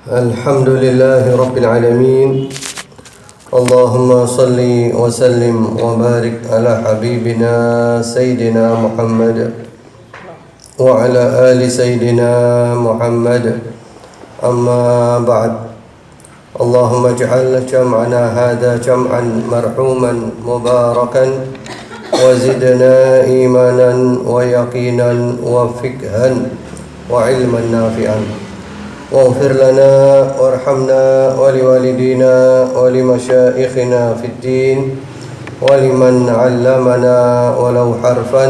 الحمد لله رب العالمين. اللهم صل وسلم وبارك على حبيبنا سيدنا محمد وعلى آل سيدنا محمد. أما بعد، اللهم اجعل جمعنا هذا جمعا مرحوما مباركا، وزدنا إيمانا ويقينا وفقها وعلما نافعا، واغفر لنا وارحمنا ولوالدينا ولمشائخنا في الدين، ولمن علمنا ولو حرفا،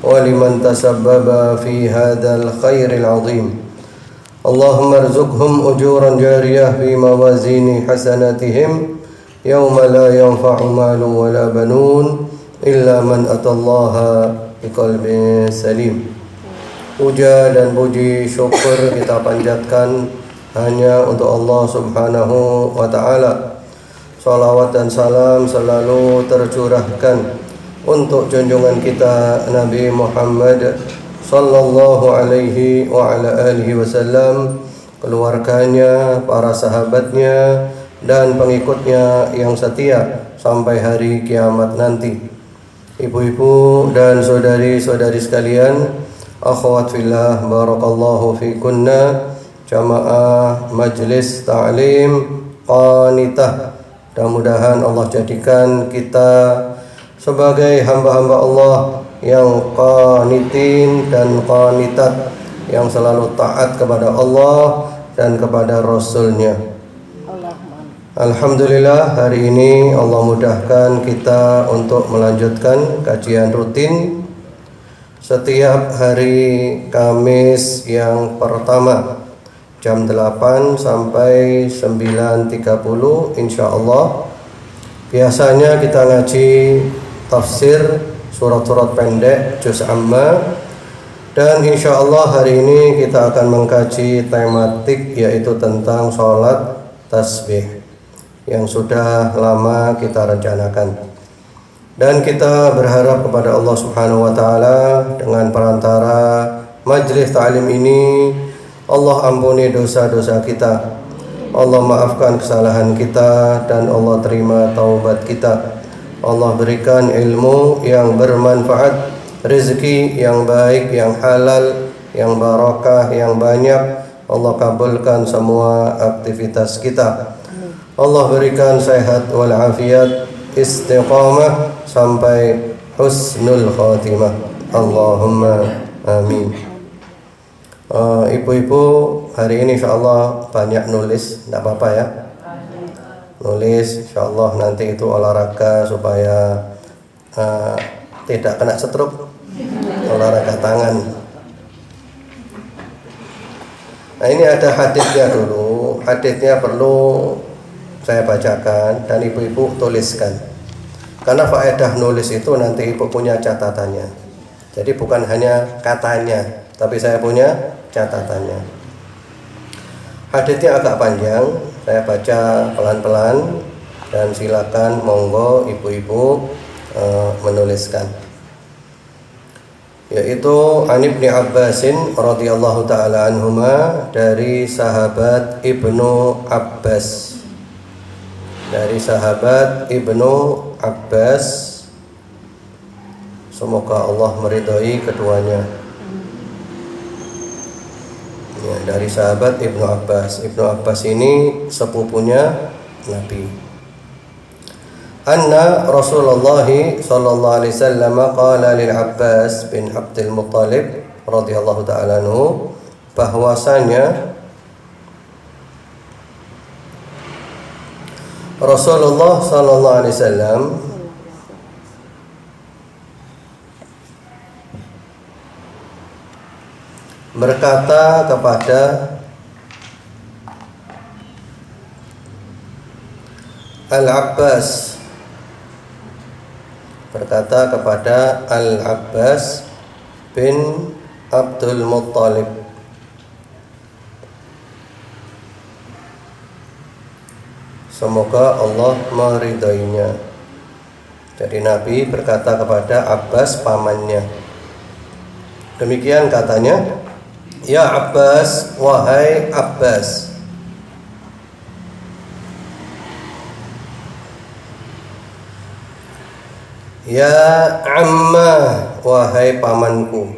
ولمن تسبب في هذا الخير العظيم. اللهم ارزقهم أجورا جارية في موازين حسناتهم يوم لا ينفع مال ولا بنون إلا من أتى الله بقلب سليم. Puja dan puji syukur kita panjatkan hanya untuk Allah Subhanahu wa ta'ala. Salawat dan salam selalu tercurahkan untuk junjungan kita Nabi Muhammad sallallahu alaihi wa ala alihi wasallam, keluarganya, para sahabatnya, dan pengikutnya yang setia sampai hari kiamat nanti. Ibu-ibu dan saudari-saudari sekalian, akhwat fillah, barakallahu fikunna, jamaah majlis ta'lim qanitah. Mudah-mudahan Allah jadikan kita sebagai hamba-hamba Allah yang qanitin dan qanitat, yang selalu taat kepada Allah dan kepada Rasulnya. Alhamdulillah, hari ini Allah mudahkan kita untuk melanjutkan kajian rutin setiap hari Kamis yang pertama jam 8 sampai 9.30 insyaallah. Biasanya kita ngaji tafsir surat-surat pendek juz amma, dan insyaallah hari ini kita akan mengkaji tematik, yaitu tentang sholat tasbih yang sudah lama kita rencanakan. Dan kita berharap kepada Allah Subhanahu wa ta'ala, dengan perantara majlis ta'lim ini, Allah ampuni dosa-dosa kita, Allah maafkan kesalahan kita, dan Allah terima taubat kita. Allah berikan ilmu yang bermanfaat, rezeki yang baik, yang halal, yang barakah, yang banyak. Allah kabulkan semua aktivitas kita. Allah berikan sehat walafiat, istiqamah sampai husnul khatimah. Allahumma amin. Ibu-ibu hari ini insyaallah banyak nulis, tidak apa-apa ya. Nulis insyaallah, nanti itu olahraga supaya tidak kena stroke, olahraga tangan. Nah, ini ada haditsnya dulu. Haditsnya perlu saya bacakan dan ibu-ibu tuliskan, karena faedah nulis itu nanti ibu punya catatannya. Jadi bukan hanya katanya, tapi saya punya catatannya. Haditsnya agak panjang, saya baca pelan-pelan, dan silakan monggo ibu-ibu menuliskan. Yaitu An Ibni Abbasin radhiyallahu ta'ala anhuma, dari sahabat Ibnu Abbas. Dari sahabat Ibnu Abbas, semoga Allah meridhai keduanya. Ya, dari sahabat Ibnu Abbas. Ibnu Abbas ini sepupunya Nabi. Anna Rasulullah sallallahu alaihi wasallam qala lil Abbas bin Abdul Muttalib radhiyallahu ta'ala anhu, bahwasanya Rasulullah sallallahu alaihi wasallam berkata kepada Al-Abbas, Al-Abbas bin Abdul Muttalib, semoga Allah meridainya. Jadi Nabi berkata kepada Abbas, pamannya. Demikian katanya, ya Abbas, wahai Abbas. Ya amma, wahai pamanku.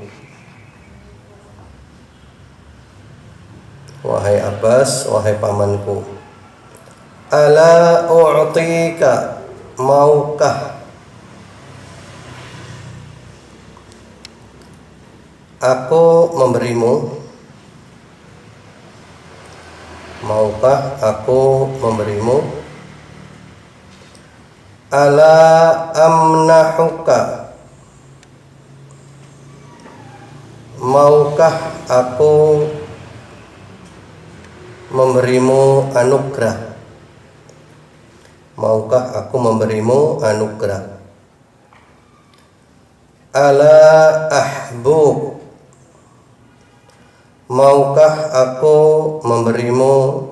Wahai Abbas, wahai pamanku. Ala u'tika, maukah aku memberimu? Maukah aku memberimu? Ala amnahuka, maukah aku memberimu anugerah? Maukah aku memberimu anugerah? Ala ahbub, maukah aku memberimu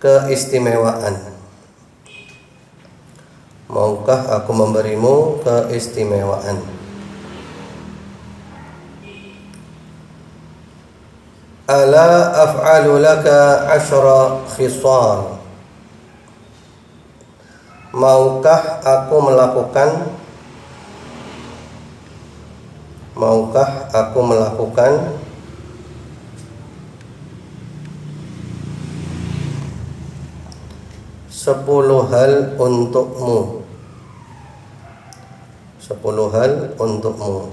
keistimewaan? Maukah aku memberimu keistimewaan? Ala af'alu laka 'ashra khisal, maukah aku melakukan 10 hal untukmu. 10 hal untukmu.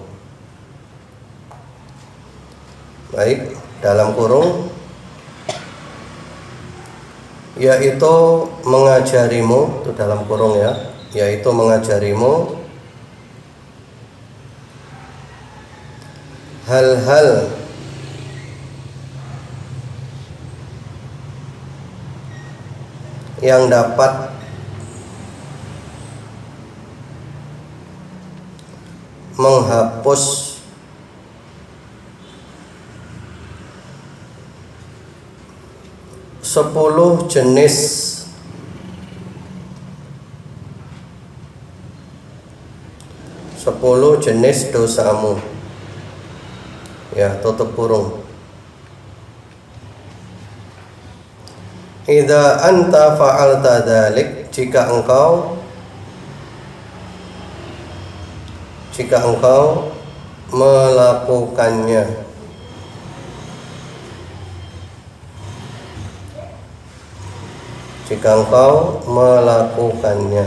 Baik, dalam kurung, yaitu mengajarimu, itu dalam kurung ya, yaitu mengajarimu hal-hal yang dapat menghapus sepuluh jenis dosamu. Ya, tutup kurung. Idza anta fa'alta dzalik, jika engkau melakukannya. Jika engkau melakukannya.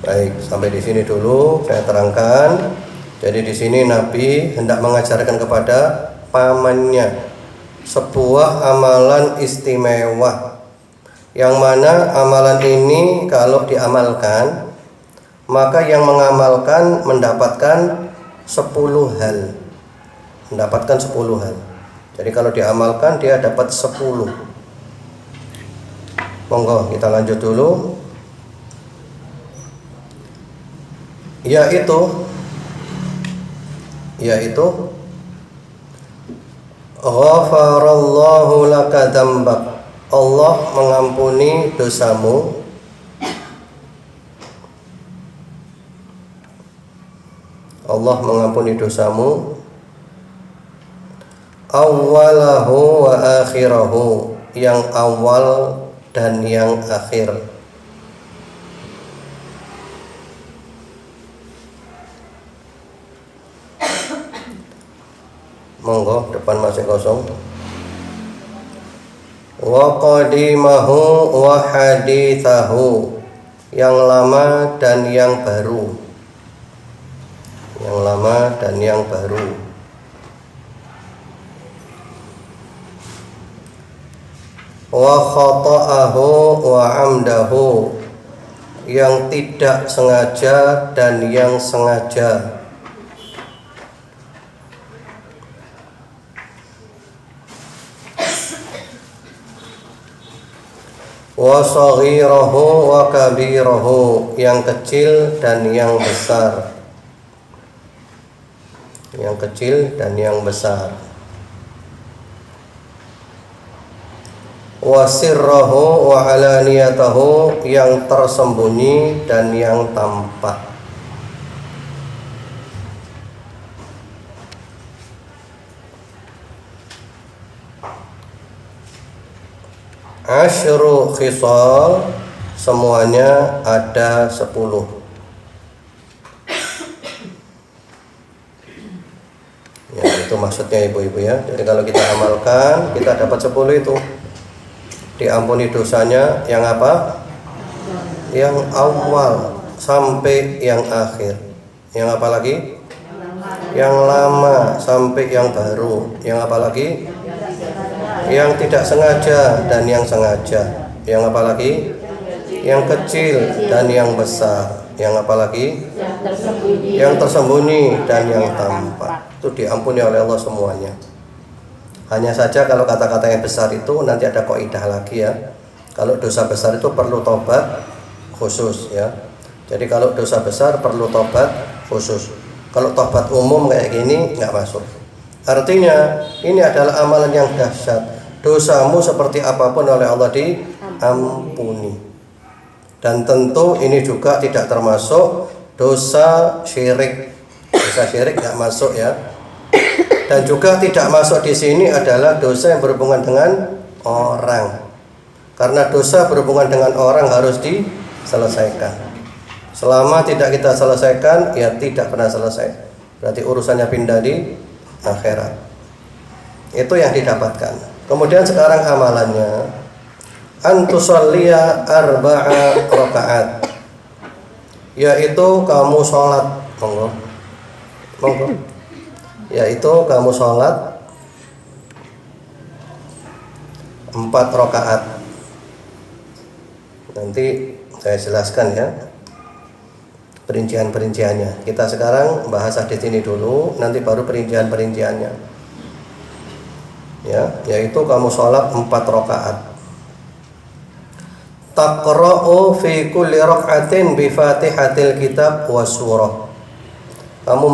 Baik, sampai di sini dulu saya terangkan. Jadi di sini Nabi hendak mengajarkan kepada pamannya sebuah amalan istimewa, yang mana amalan ini kalau diamalkan, maka yang mengamalkan mendapatkan 10 hal. Mendapatkan 10 hal. Jadi kalau diamalkan dia dapat 10. Monggo kita lanjut dulu. Yaitu ghafarallahu laka dzambak, Allah mengampuni dosamu. Allah mengampuni dosamu. Awwalahu wa akhirahu, yang awal dan yang akhir. Monggo, depan masih kosong. Wa qadimahu wa hadithahu, yang lama dan yang baru. Yang lama dan yang baru. Wa khata'ahu wa amdahu, yang tidak sengaja dan yang sengaja. Wa saghirahu wa kabirahu, yang kecil dan yang besar. Yang kecil dan yang besar. Wa sirrahu wa alaniyatahu, yang tersembunyi dan yang tampak. Asyru khisal, semuanya ada 10. Ya, itu maksudnya ibu-ibu ya. Jadi kalau kita amalkan, kita dapat 10 itu. Diampuni dosanya yang apa? Yang awal sampai yang akhir. Yang apa lagi? Yang lama sampai yang baru. Yang apa lagi? Yang tidak sengaja dan yang sengaja. Yang apa lagi? Yang kecil dan yang besar. Yang apa lagi? Yang tersembunyi dan yang tampak. Itu diampuni oleh Allah semuanya. Hanya saja kalau kata-kata yang besar itu nanti ada kaidah lagi ya. Kalau dosa besar itu perlu tobat khusus ya. Jadi kalau dosa besar perlu tobat khusus. Kalau tobat umum kayak gini nggak masuk. Artinya ini adalah amalan yang dahsyat. Dosamu seperti apapun oleh Allah diampuni. Dan tentu ini juga tidak termasuk dosa syirik. Dosa syirik nggak masuk ya. Dan juga tidak masuk di sini adalah dosa yang berhubungan dengan orang. Karena dosa berhubungan dengan orang harus diselesaikan. Selama tidak kita selesaikan, ya tidak pernah selesai. Berarti urusannya pindah di akhirat. Itu yang didapatkan. Kemudian sekarang amalannya, antusalliya arba'a rakaat, yaitu kamu sholat, monggo. Yaitu kamu sholat 4 rakaat. Nanti saya jelaskan ya perincian-perinciannya. Kita sekarang bahas hadis ini dulu, nanti baru perincian-perinciannya. Ya, yaitu kamu sholat 4 rakaat. Taqra'u fi kulli rak'atin bi Fatihatil kitab wa surah. Kamu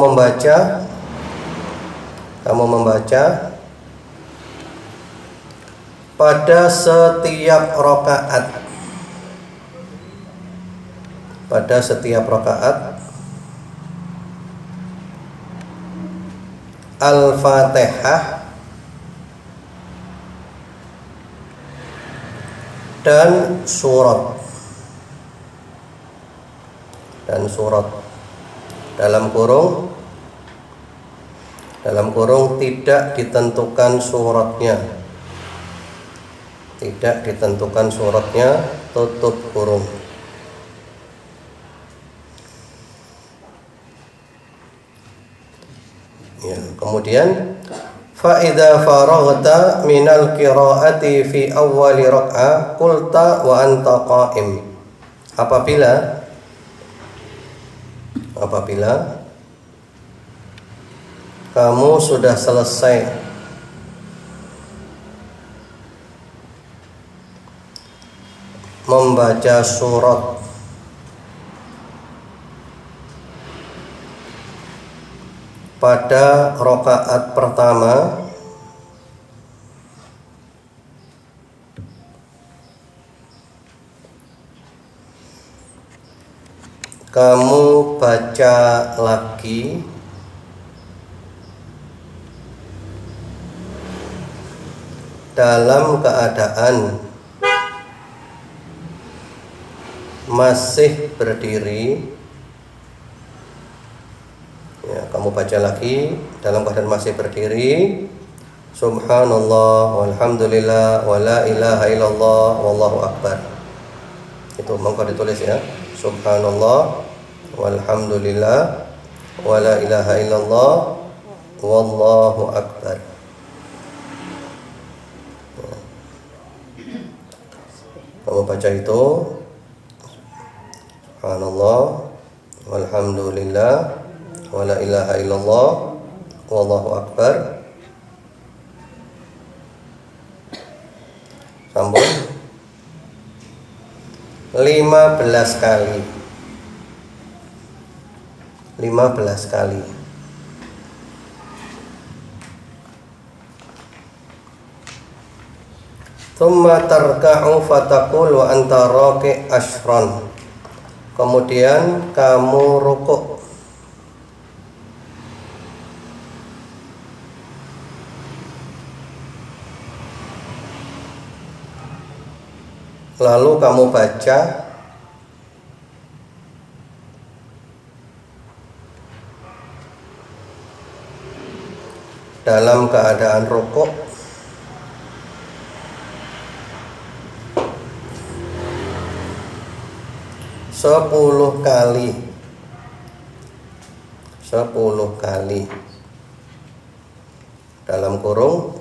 membaca pada setiap rakaat Al-Fatihah dan surat dalam kurung tidak ditentukan suratnya, tutup kurung. Ya, kemudian fa idza faraghta minal qiraati fi awwali rak'ah qulta wa anta qa'im. Apabila kamu sudah selesai membaca surat pada rakaat pertama, kamu baca lagi dalam keadaan masih berdiri. Ya, kamu baca lagi dalam keadaan masih berdiri. Subhanallah walhamdulillah wa la ilaha illallah wallahu akbar. Itu monggo ditulis ya. Subhanallah walhamdulillah wa la ilaha illallah wallahu akbar. Kamu baca itu Subhanallah walhamdulillah wa la ilaha illallah wallahu akbar. Sambung 15 kali. 15 kali. Thumma tarka'u fataqul wa anta raqi' ashran. Kemudian kamu rukuk. Lalu kamu baca dalam keadaan rukuk sepuluh kali dalam kurung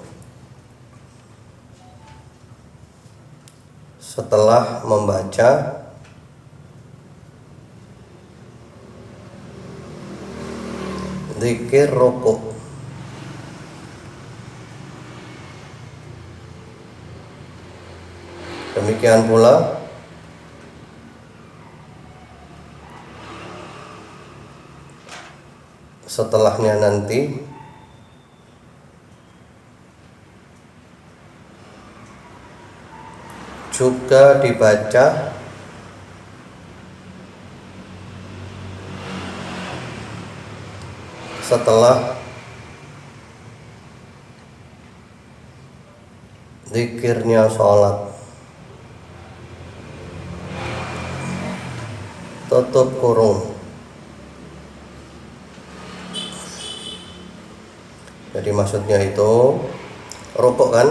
setelah membaca zikir rukuk. Demikian pula setelahnya nanti juga dibaca setelah zikirnya sholat. Tutup kurung. Jadi maksudnya itu rukuk kan,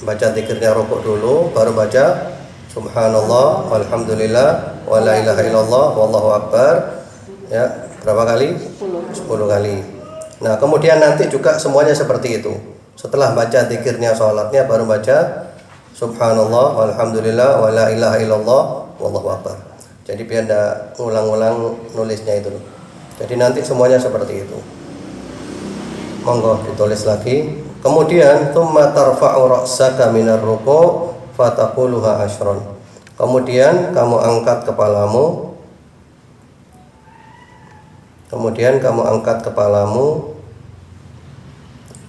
baca zikirnya rukuk dulu, baru baca subhanallah walhamdulillah wa la ilaha illallah wallahu akbar. Ya, berapa kali? 10 kali. Nah, kemudian nanti juga semuanya seperti itu. Setelah baca zikirnya sholatnya baru baca subhanallah walhamdulillah wa la ilaha illallah wallahu akbar. Jadi biar tidak ulang-ulang nulisnya itu. Jadi nanti semuanya seperti itu. Monggo ditulis lagi. Kemudian tsumma tarfa'u ra'saka minar ruku' fataquluha asyron. Kemudian kamu angkat kepalamu.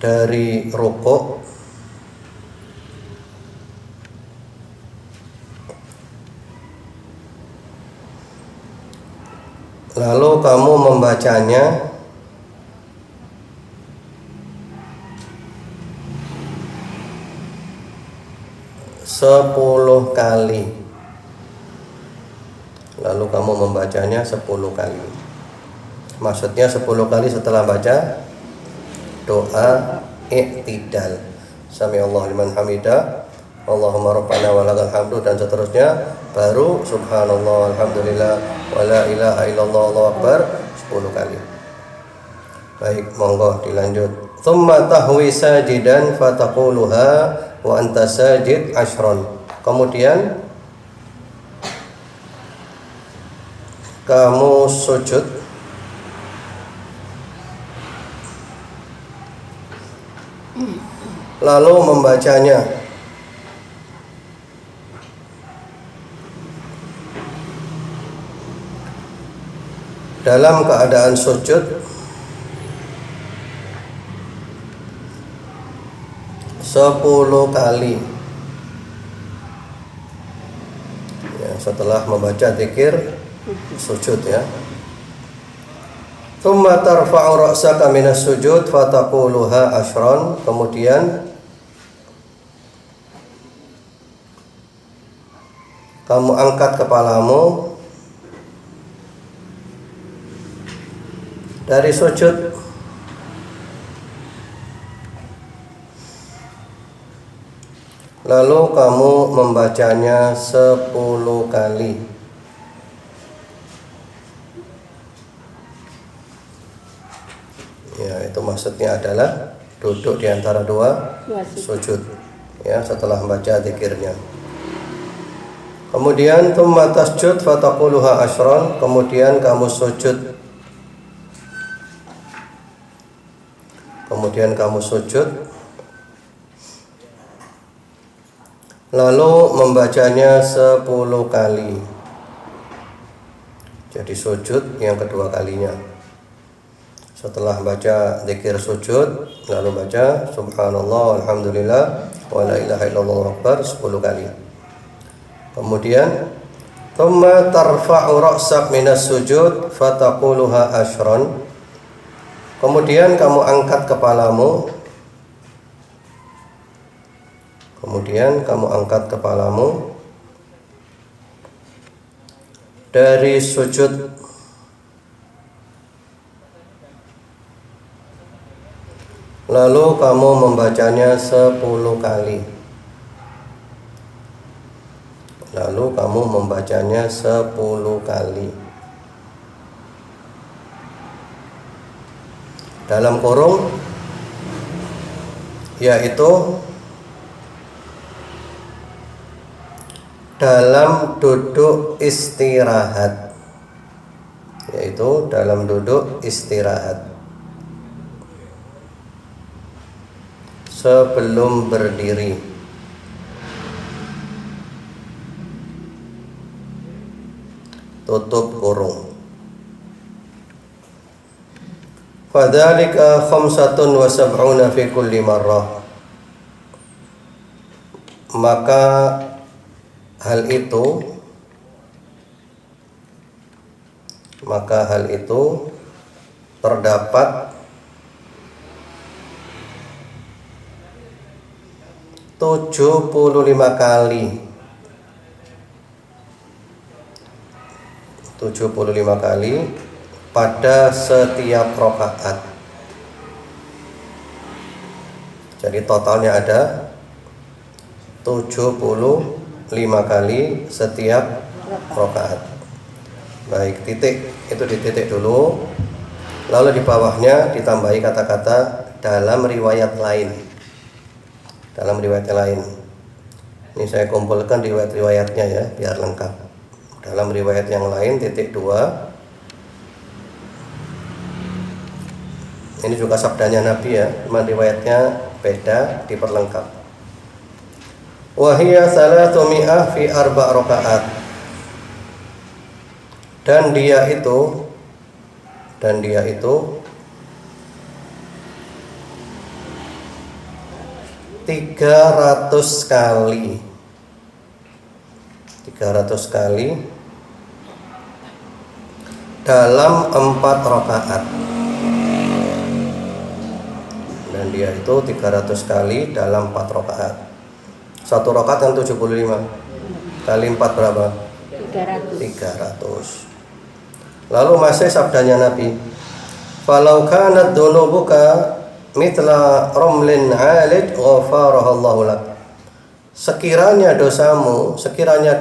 Dari rukuk lalu kamu membacanya sepuluh kali. Lalu kamu membacanya 10 kali. Maksudnya 10 kali setelah baca doa i'tidal. Sami'allahu liman hamidah, Allahumma rabbana walakal hamdu, dan seterusnya. Baru subhanallah alhamdulillah wa la ilaha illallah Allahu akbar 10 kali. Baik, monggo dilanjut. Tsumma tahwi sajidan fataquluha wa anta sajid asyron. Kemudian kamu sujud lalu membacanya dalam keadaan sujud 10 kali. Ya, setelah membaca zikir sujud ya. Tsumma tarfa'u ra'saka minas sujud fataquluha asyron. Kemudian kamu angkat kepalamu dari sujud lalu kamu membacanya 10 kali. Ya, itu maksudnya adalah duduk di antara dua sujud. Ya, setelah membaca zikirnya. Kemudian tsumma tasjud fataquluha asyron. Kemudian kamu sujud. Lalu membacanya 10 kali. Jadi sujud yang kedua kalinya. Setelah baca zikir sujud, lalu baca subhanallah alhamdulillah wa la ilaha illallah akbar 10 kali. Kemudian tsumma tarfa'u ra'sak minas sujud fataquluha asyron. Kemudian kamu angkat kepalamu. Dari sujud lalu kamu membacanya 10 kali. Lalu kamu membacanya 10 kali. Dalam kurung, yaitu dalam duduk istirahat. Yaitu dalam duduk istirahat. Sebelum berdiri. Tutup kurung. Fadzalika 75 fi kulli marrah. Maka hal itu terdapat 75 kali. 75 kali pada setiap rakaat. Jadi totalnya ada 75 kali setiap rakaat. Baik, titik itu dititik dulu. Lalu di bawahnya ditambahi kata-kata dalam riwayat lain. Dalam riwayat lain. Ini saya kumpulkan riwayat-riwayatnya ya, biar lengkap. Dalam riwayat yang lain titik 2. Ini juga sabdanya Nabi ya, cuma riwayatnya beda, diperlengkap. Wahiyya 300 fi 4 rakaat. Dan dia itu 300 kali. 300 kali dalam 4 rakaat. Dan dia itu 300 kali dalam 4 rakaat. Satu rakaat yang 75 kali 4 berapa? 300. Lalu masih sabdanya Nabi, falau kanat dunubuka mitla ramlin 'alid ghafarahallahu lak. Sekiranya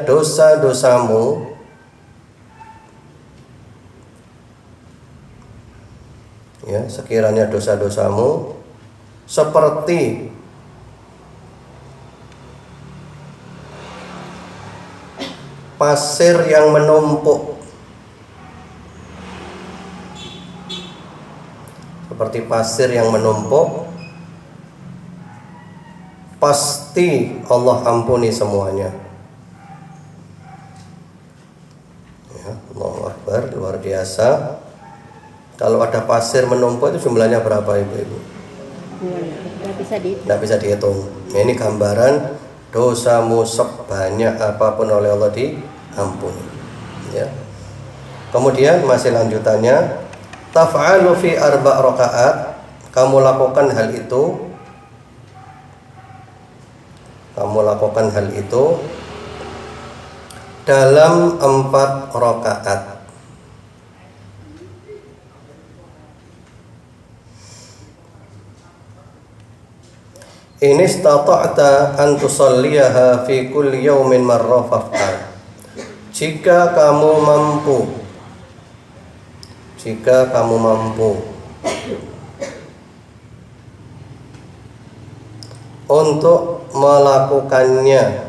dosa-dosamu ya, sekiranya dosa-dosamu seperti pasir yang menumpuk. Seperti pasir yang menumpuk, pasti Allah ampuni semuanya. Ya, Allahu Akbar, luar biasa. Kalau ada pasir menumpuk itu jumlahnya berapa ibu-ibu? Tidak bisa dihitung. Nah, ini gambaran dosamu sebanyak apapun oleh Allah diampuni. Ya. Kemudian masih lanjutannya, taf'alu fi 4 rakaat. Kamu lakukan hal itu dalam 4 rakaat. In istata'ta an tusalliyaha fi kulli yawmin marrah faf'al. Jika kamu mampu untuk melakukannya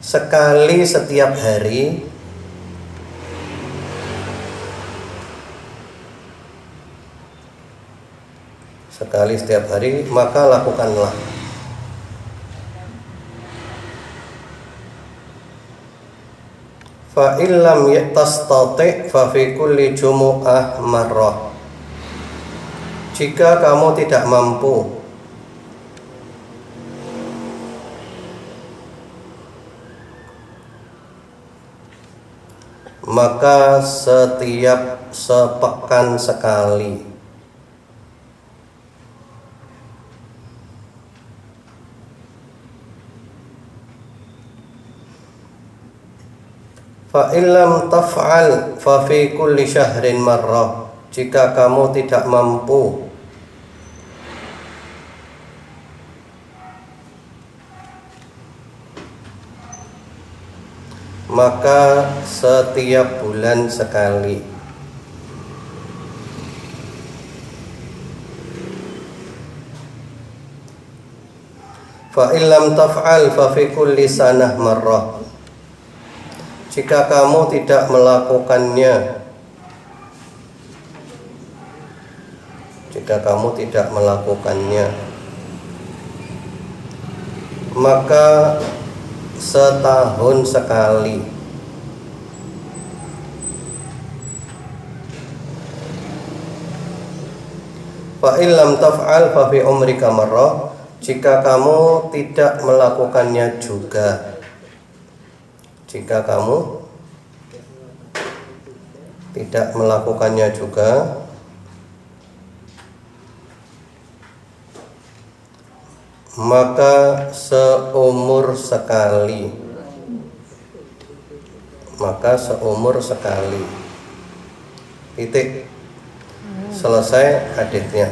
sekali setiap hari, maka lakukanlah. Fa illam tastati' fa fi kulli jumu'ah marrah. Jika kamu tidak mampu, maka setiap sepekan sekali. Fa illam taf'al fa fi kulli syahrin marrah. Jika kamu tidak mampu, maka setiap bulan sekali. Fa illam taf'al fa fi kulli sanah marrah. Jika kamu tidak melakukannya, maka setahun sekali. Fa illam taf'al fa fi umrika marrah. Jika kamu tidak melakukannya juga, maka seumur sekali. Titik. Selesai haditsnya.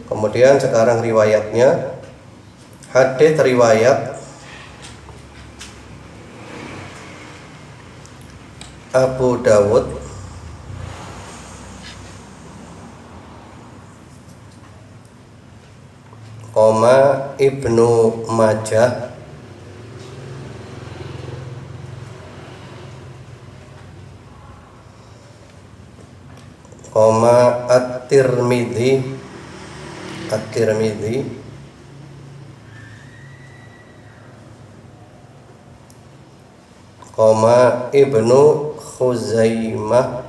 Kemudian sekarang riwayatnya. Hadits riwayat Abu Dawud, Ibnu Majah, At-Tirmidzi, Ibnu Khuzaimah,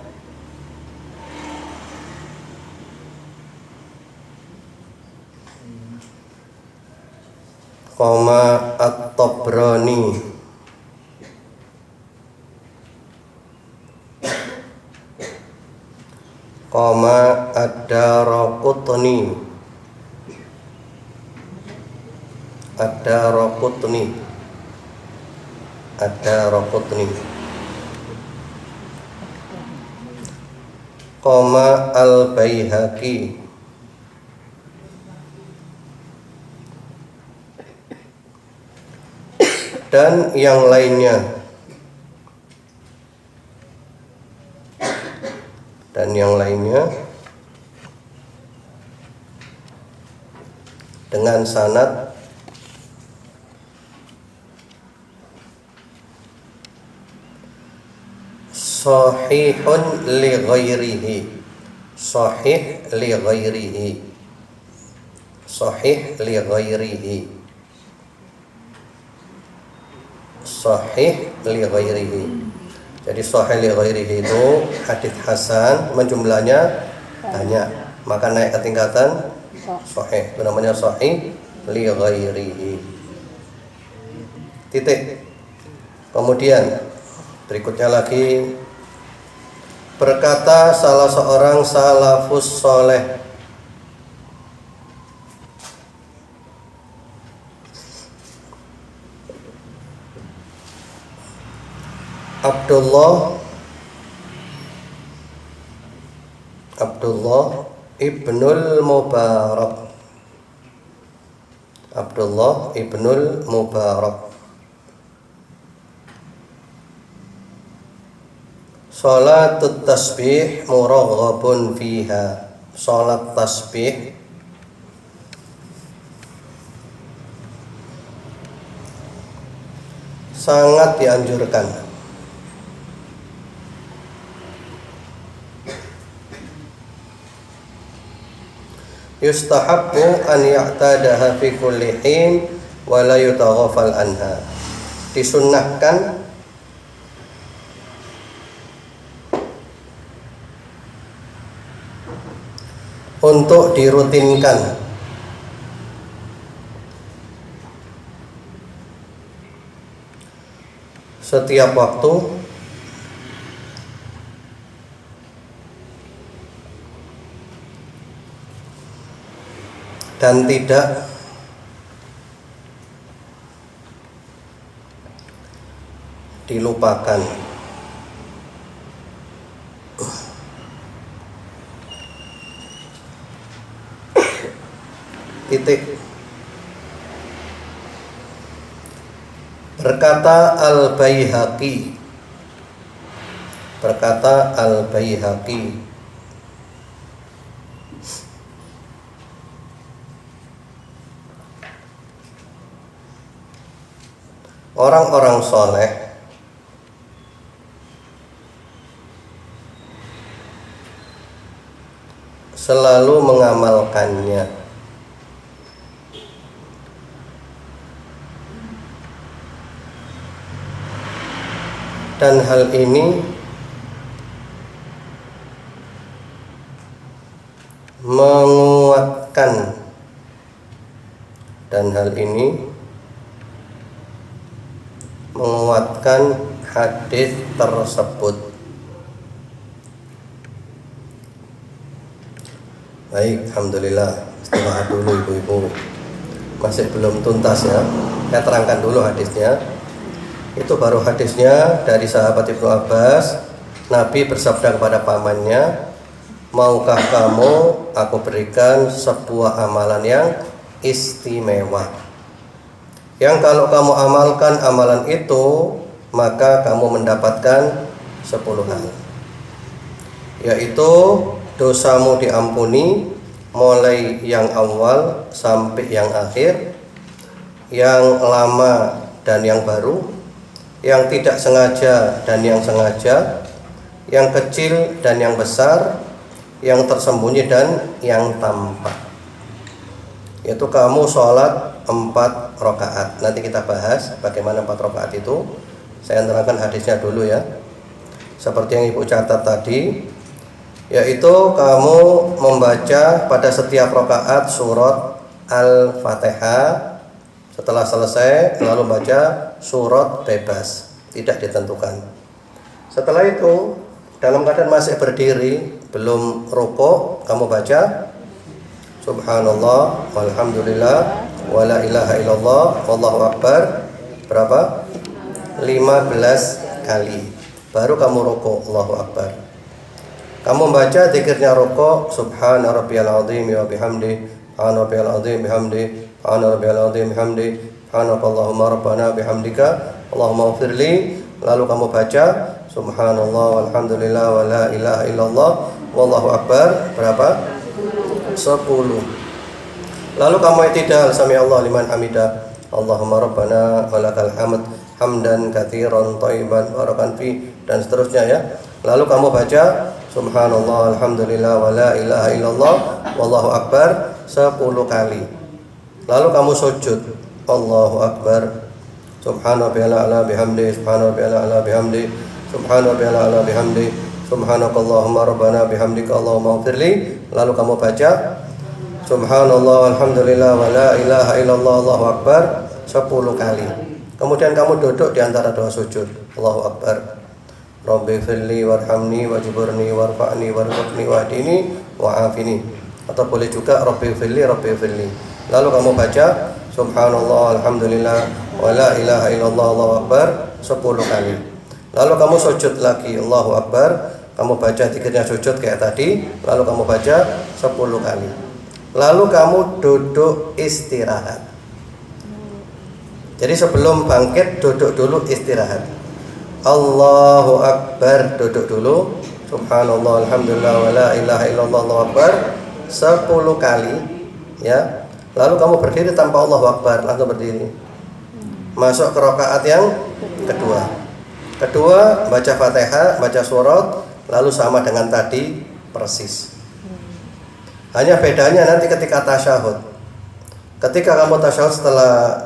At-Tabrani, Ad-Daraqutni, Al-Baihaqi, dan yang lainnya. Dengan sanad sahihun li ghairihi, sahih li ghairihi. Jadi sahih li ghairihi itu hadits hasan, menjumlahnya banyak, maka naik ke tingkatan sahih. Itu namanya sahih li ghairihi. Titik. Kemudian berikutnya lagi, berkata salah seorang salafus soleh, Abdullah ibnul Mubarak, Salatut tasbih muraghabun fiha. Salat tasbih sangat dianjurkan. Yustahabbu an ya'tadaha fi kulli hin wa la yutaghafal anha. Disunnahkan untuk dirutinkan setiap waktu dan tidak dilupakan. Titik. Berkata Al-Baihaqi, orang-orang soleh selalu mengamalkannya. Dan hal ini menguatkan hadis tersebut. Baik, alhamdulillah. Istirahat dulu ibu-ibu. Masih belum tuntas ya. Saya terangkan dulu hadisnya. Itu baru hadisnya dari sahabat Ibnu Abbas. Nabi bersabda kepada pamannya, maukah kamu aku berikan sebuah amalan yang istimewa, yang kalau kamu amalkan amalan itu maka kamu mendapatkan 10 hal, yaitu dosamu diampuni mulai yang awal sampai yang akhir, yang lama dan yang baru, yang tidak sengaja dan yang sengaja, yang kecil dan yang besar, yang tersembunyi dan yang tampak. Yaitu kamu sholat 4 rakaat. Nanti kita bahas bagaimana 4 rakaat itu. Saya terangkan hadisnya dulu ya. Seperti yang ibu catat tadi, yaitu kamu membaca pada setiap rakaat surat Al-Fatihah. Setelah selesai lalu baca surat bebas, tidak ditentukan. Setelah itu dalam keadaan masih berdiri, belum rukuk, kamu baca subhanallah walhamdulillah wala ilaha illallah wallahu akbar berapa? 15 kali. Baru kamu rukuk, Allahu akbar. Kamu baca zikirnya rukuk, subhana rabbiyal azim wa bihamdi, subhana rabbiyal azim bihamdi, subhana rabbiyal azim bihamdi, subhanakallahumma rabbana bihamdika Allahumma ighfirli. Lalu kamu baca subhanallah walhamdulillah wala ilaha illallah wallahu akbar berapa? 10. Lalu kamu i'tidal, sami Allah liman hamidah, Allahumma rabbana walakal hamd hamdan katsiran thayyiban barakan fi, dan seterusnya ya. Lalu kamu baca subhanallah alhamdulillah wala ilaha illallah wallahu akbar 10 kali. Lalu kamu sujud, Allahu akbar, subhana rabbiyal a'la bihamdi, subhana rabbiyal a'la bihamdi, subhana rabbiyal a'la bihamdi, subhanakallahumma rabbana bihamdika Allahumma ighfirli. Lalu kamu baca subhanallah alhamdulillah wala ilaha illallah Allahu akbar 10 kali. Kemudian kamu duduk di antara dua sujud, Allahu akbar, Rabbi firli warhamni wajburni warfa'ni warzuqni wahdini wa'afini, atau boleh juga Rabbi firli. Lalu kamu baca subhanallah alhamdulillah wala ilaha illallah Allahu akbar 10 kali. Lalu kamu sujud lagi, Allahu akbar, kamu baca zikirnya sujud kayak tadi, lalu kamu baca 10 kali. Lalu kamu duduk istirahat. Jadi sebelum bangkit duduk dulu istirahat. Allahu akbar, duduk dulu, subhanallah alhamdulillah wala ilaha illallah Allahu akbar 10 kali ya. Lalu kamu berdiri tanpa Allahu akbar, langsung berdiri. Masuk ke rakaat yang kedua, baca Fatihah, baca surat, lalu sama dengan tadi persis. Hanya bedanya nanti ketika tasyahud. Ketika kamu tasyahud setelah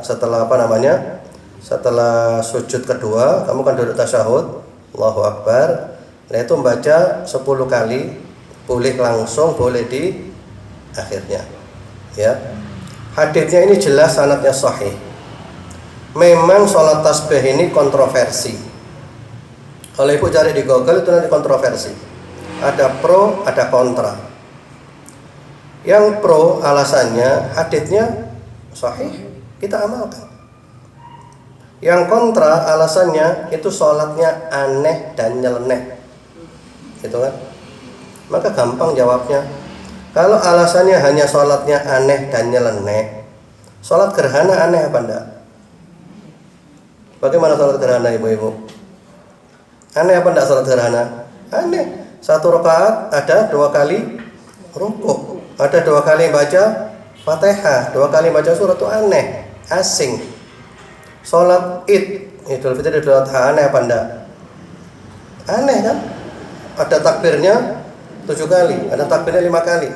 setelah sujud kedua, kamu kan duduk tasyahud, Allahu akbar. Nah itu membaca 10 kali, boleh langsung, boleh di akhirnya. Ya. Hadisnya ini jelas sanadnya sahih. Memang sholat tasbih ini kontroversi. Kalau ibu cari di Google itu nanti kontroversi. Ada pro, ada kontra. Yang pro alasannya hadisnya sahih, kita amalkan. Yang kontra alasannya itu sholatnya aneh dan nyeleneh, gitu kan? Maka gampang jawabnya. Kalau alasannya hanya sholatnya aneh dan nyeleneh, sholat gerhana aneh apa enggak? Bagaimana sholat gerhana ibu-ibu? Aneh apa enggak sholat gerhana? Aneh. 1 rakaat ada 2 kali rukuk, ada 2 kali baca Fatihah, 2 kali baca surat, itu aneh, asing. Sholat Id, Idul Fitri, Idul Adha aneh apa enggak? Aneh kan? Ada takbirnya 7 kali, ada takbirnya 5 kali.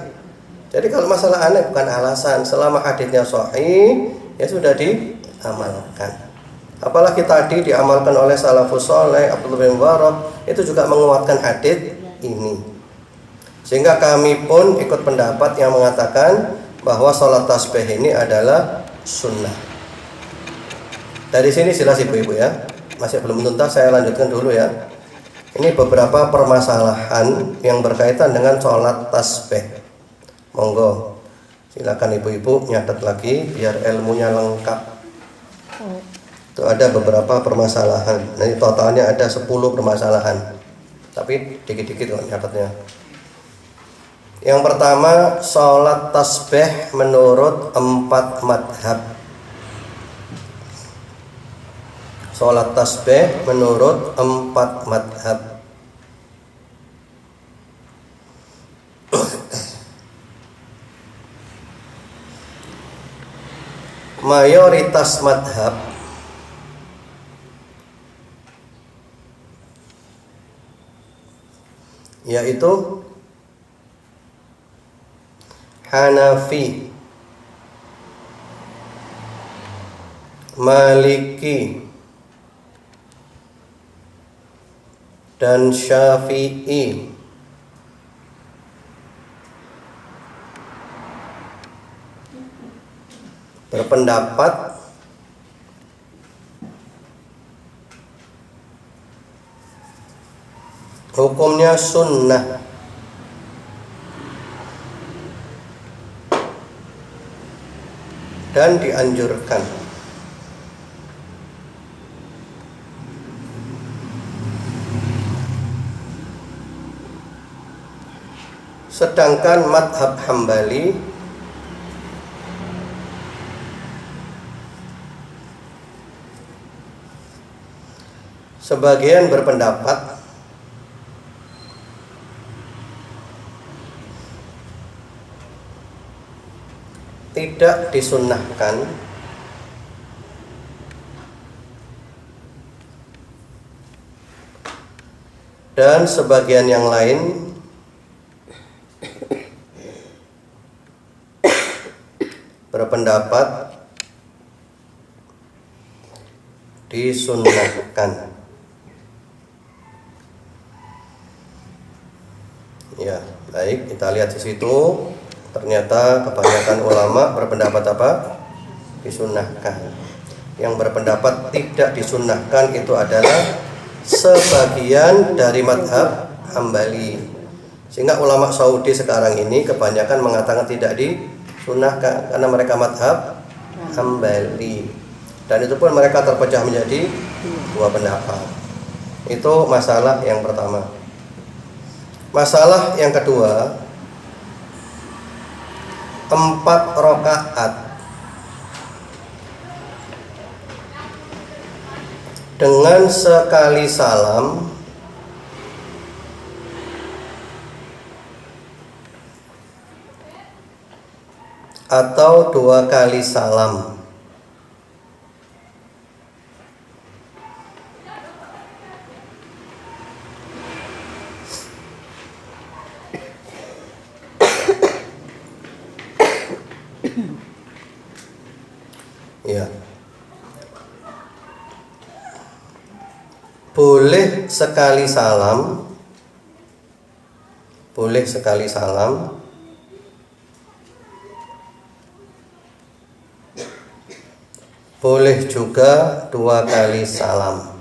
Jadi kalau masalah aneh bukan alasan, selama haditsnya sahih ya sudah diamalkan. Apalagi tadi diamalkan oleh salafus saleh, Abdullah bin Mubarak, itu juga menguatkan hadits ini. Sehingga kami pun ikut pendapat yang mengatakan bahwa sholat tasbih ini adalah sunnah. Dari sini jelas ibu-ibu ya. Masih belum tuntas, saya lanjutkan dulu ya. Ini beberapa permasalahan yang berkaitan dengan sholat tasbih. Monggo, silakan ibu-ibu nyatet lagi biar ilmunya lengkap. Itu ada beberapa permasalahan. Nanti totalnya ada 10 permasalahan. Tapi dikit-dikit kok nyatetnya. Yang pertama, sholat tasbih menurut 4 madhab. Sholat tasbih menurut 4 madhab. Mayoritas madhab yaitu Hanafi, Maliki, dan Syafi'i. Berpendapat hukumnya sunnah dan dianjurkan. Sedangkan madhab Hambali sebagian berpendapat tidak disunnahkan dan sebagian yang lain berpendapat disunnahkan. Ya, baik, kita lihat di situ. Ternyata kebanyakan ulama berpendapat apa? Disunnahkan. Yang berpendapat tidak disunnahkan itu adalah sebagian dari madhab Hambali. Sehingga ulama Saudi sekarang ini kebanyakan mengatakan tidak disunnahkan karena mereka madhab Hambali. Dan itu pun mereka terpecah menjadi 2 pendapat. Itu masalah yang pertama. Masalah yang kedua, 4 rakaat dengan sekali salam atau 2 kali salam. Ya. Boleh sekali salam. Boleh sekali salam. Boleh juga 2 kali salam.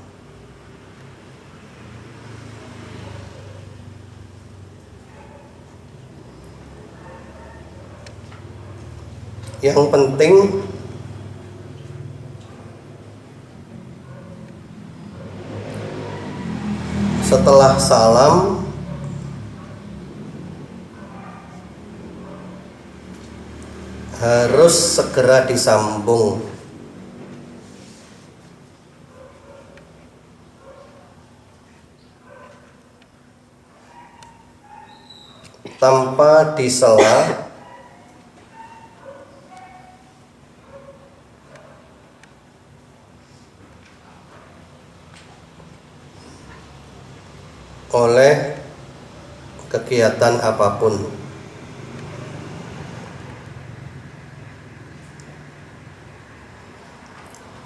Yang penting setelah salam harus segera disambung tanpa disela oleh kegiatan apapun.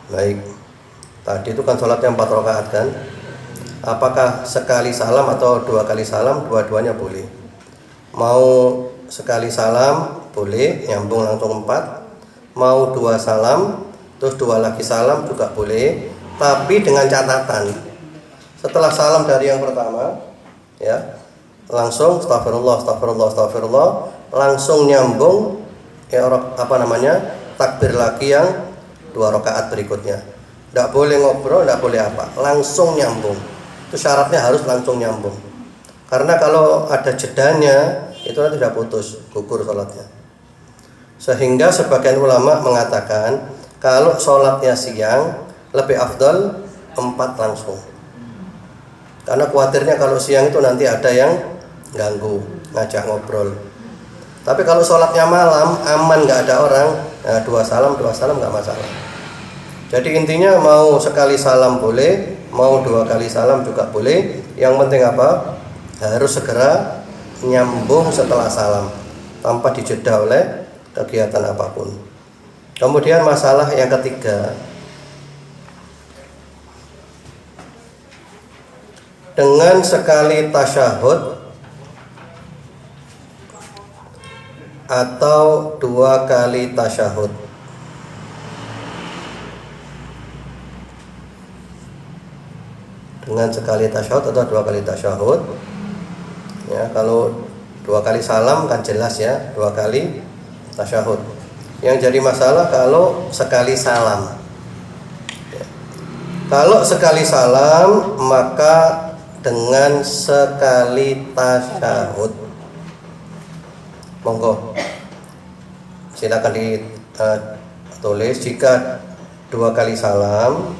Baik, tadi itu kan sholatnya 4 rakaat kan? Apakah sekali salam atau 2 kali salam? Dua-duanya boleh. Mau sekali salam boleh, nyambung langsung 4. Mau 2 salam terus 2 lagi salam juga boleh, tapi dengan catatan setelah salam dari yang pertama, ya, langsung astagfirullah, astagfirullah, astagfirullah, langsung nyambung ya, takbir lagi yang 2 rakaat berikutnya. Tidak boleh ngobrol, tidak boleh apa, langsung nyambung. Itu syaratnya harus langsung nyambung. Karena kalau ada jedanya, itu nanti sudah putus, gugur sholatnya. Sehingga sebagian ulama mengatakan kalau sholatnya siang lebih afdal 4 langsung. Karena khawatirnya kalau siang itu nanti ada yang ganggu, ngajak ngobrol. Tapi kalau sholatnya malam, aman, nggak ada orang, nah 2 salam nggak masalah. Jadi intinya mau sekali salam boleh, mau 2 kali salam juga boleh. Yang penting apa? Harus segera nyambung setelah salam, tanpa dijeda oleh kegiatan apapun. Kemudian masalah yang ketiga, dengan sekali tasyahud atau 2 kali tasyahud. Dengan sekali tasyahud atau 2 kali tasyahud. Ya, kalau 2 kali salam kan jelas ya, 2 kali tasyahud. Yang jadi masalah kalau sekali salam. Ya. Kalau sekali salam maka dengan sekali tasyahud. Monggo silakan ditulis jika 2 kali salam.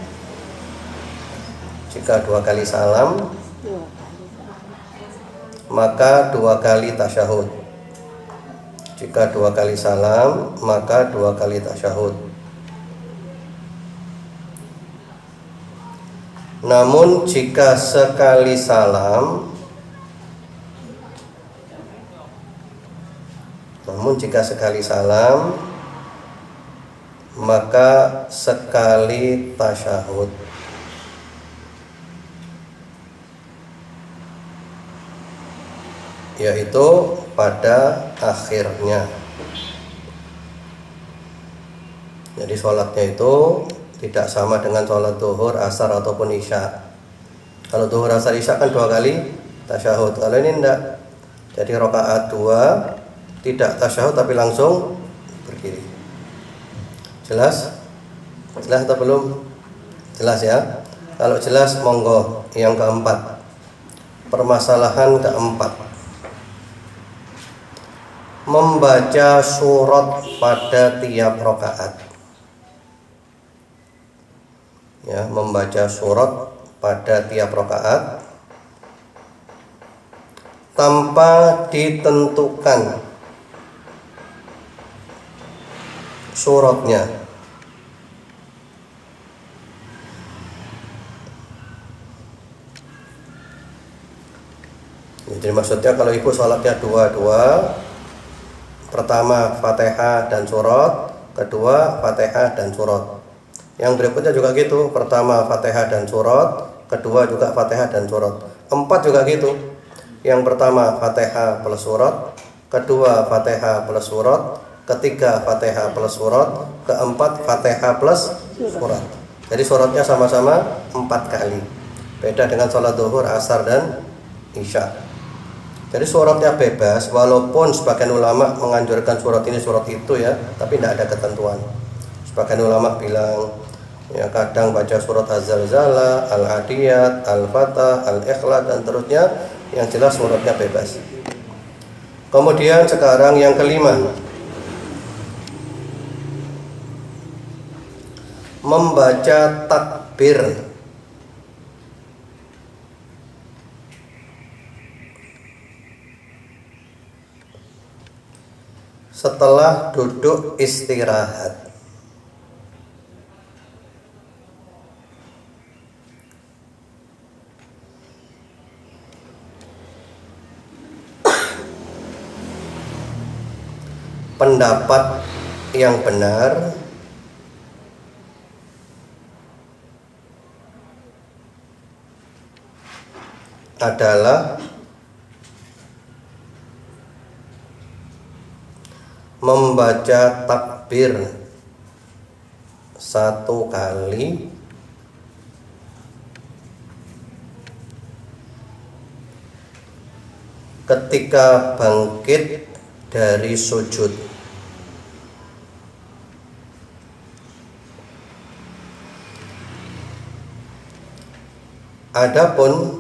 Jika 2 kali salam maka 2 kali tasyahud. Jika 2 kali salam maka 2 kali tasyahud. Namun jika sekali salam maka sekali tasyahud. Yaitu pada akhirnya. Jadi sholatnya itu tidak sama dengan sholat zuhur, asar ataupun isya. Kalau zuhur, asar, isya kan 2 kali tasyahud. Kalau ini enggak. Jadi rakaat 2 tidak tasyahud tapi langsung berdiri. Jelas? Jelas atau belum? Jelas ya? Kalau jelas monggo yang keempat. Permasalahan keempat. Membaca surat pada tiap rakaat. Ya, membaca surat pada tiap rakaat tanpa ditentukan suratnya. Jadi maksudnya kalau ibu sholatnya 2-2, pertama Fatihah dan surat, kedua Fatihah dan surat. Yang berikutnya juga gitu, pertama Fatihah dan surat, kedua juga Fatihah dan surat. 4 juga gitu. Yang pertama Fatihah plus surat, kedua Fatihah plus surat, ketiga Fatihah plus surat, keempat Fatihah plus surat. Jadi suratnya sama-sama 4 kali. Beda dengan sholat zuhur, asar dan isya. Jadi suratnya bebas, walaupun sebagian ulama menganjurkan surat ini surat itu ya, tapi tidak ada ketentuan. Sebagian ulama bilang Ya, kadang baca surat Az-Zalzalah, Al-Adiyat, Al-Fatah, Al-Ikhlas dan terusnya, yang jelas muridnya bebas. Kemudian sekarang yang kelima, membaca takbir setelah duduk istirahat. Pendapat yang benar adalah membaca takbir satu kali ketika bangkit dari sujud. Adapun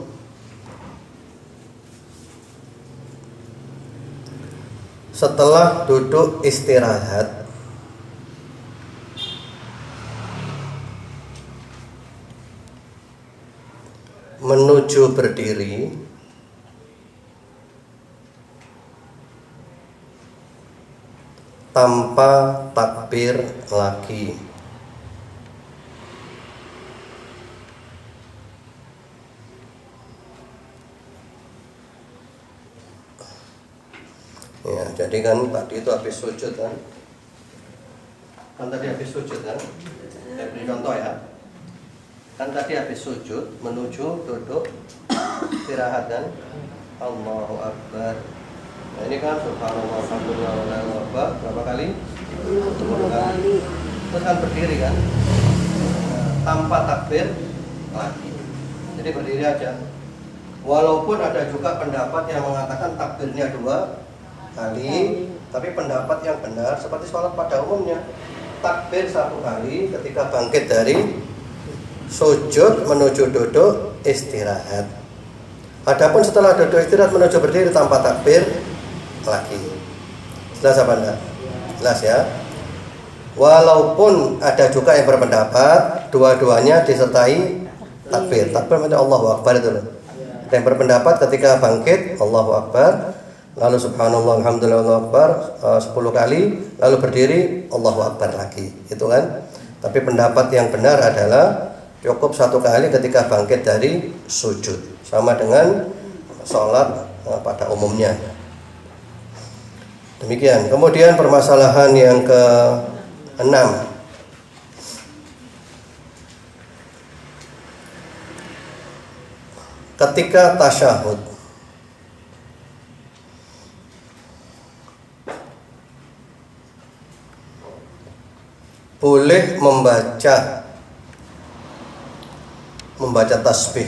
setelah duduk istirahat menuju berdiri, tanpa takbir lagi. Ya, jadi kan tadi itu habis sujud kan? Tadi habis sujud kan? Saya beri contoh ya. Kan tadi habis sujud menuju duduk istirahat kan? Allahu Akbar. Nah, ini kan subhanallah alhamdulillah wallahu akbar berapa kali? 10 kali. Terus kan berdiri kan? Tanpa takbir lagi. Jadi berdiri aja. Walaupun ada juga pendapat yang mengatakan takbirnya 2 kali, tapi pendapat yang benar seperti sholat pada umumnya, takbir 1 kali ketika bangkit dari sujud menuju duduk istirahat. Adapun setelah duduk istirahat menuju berdiri tanpa takbir lagi. Jelas apa enggak? Jelas ya. Walaupun ada juga yang berpendapat dua-duanya disertai takbir. Takbir maksudnya Allahu Akbar itu loh. Ada yang berpendapat ketika bangkit Allahu Akbar, lalu subhanallah alhamdulillah Allahu Akbar 10 kali, lalu berdiri Allahu Akbar lagi, itu kan. Tapi pendapat yang benar adalah cukup 1 kali ketika bangkit dari sujud, sama dengan sholat pada umumnya. Demikian. Kemudian permasalahan yang ke-6, ketika tasyahud boleh membaca tasbih.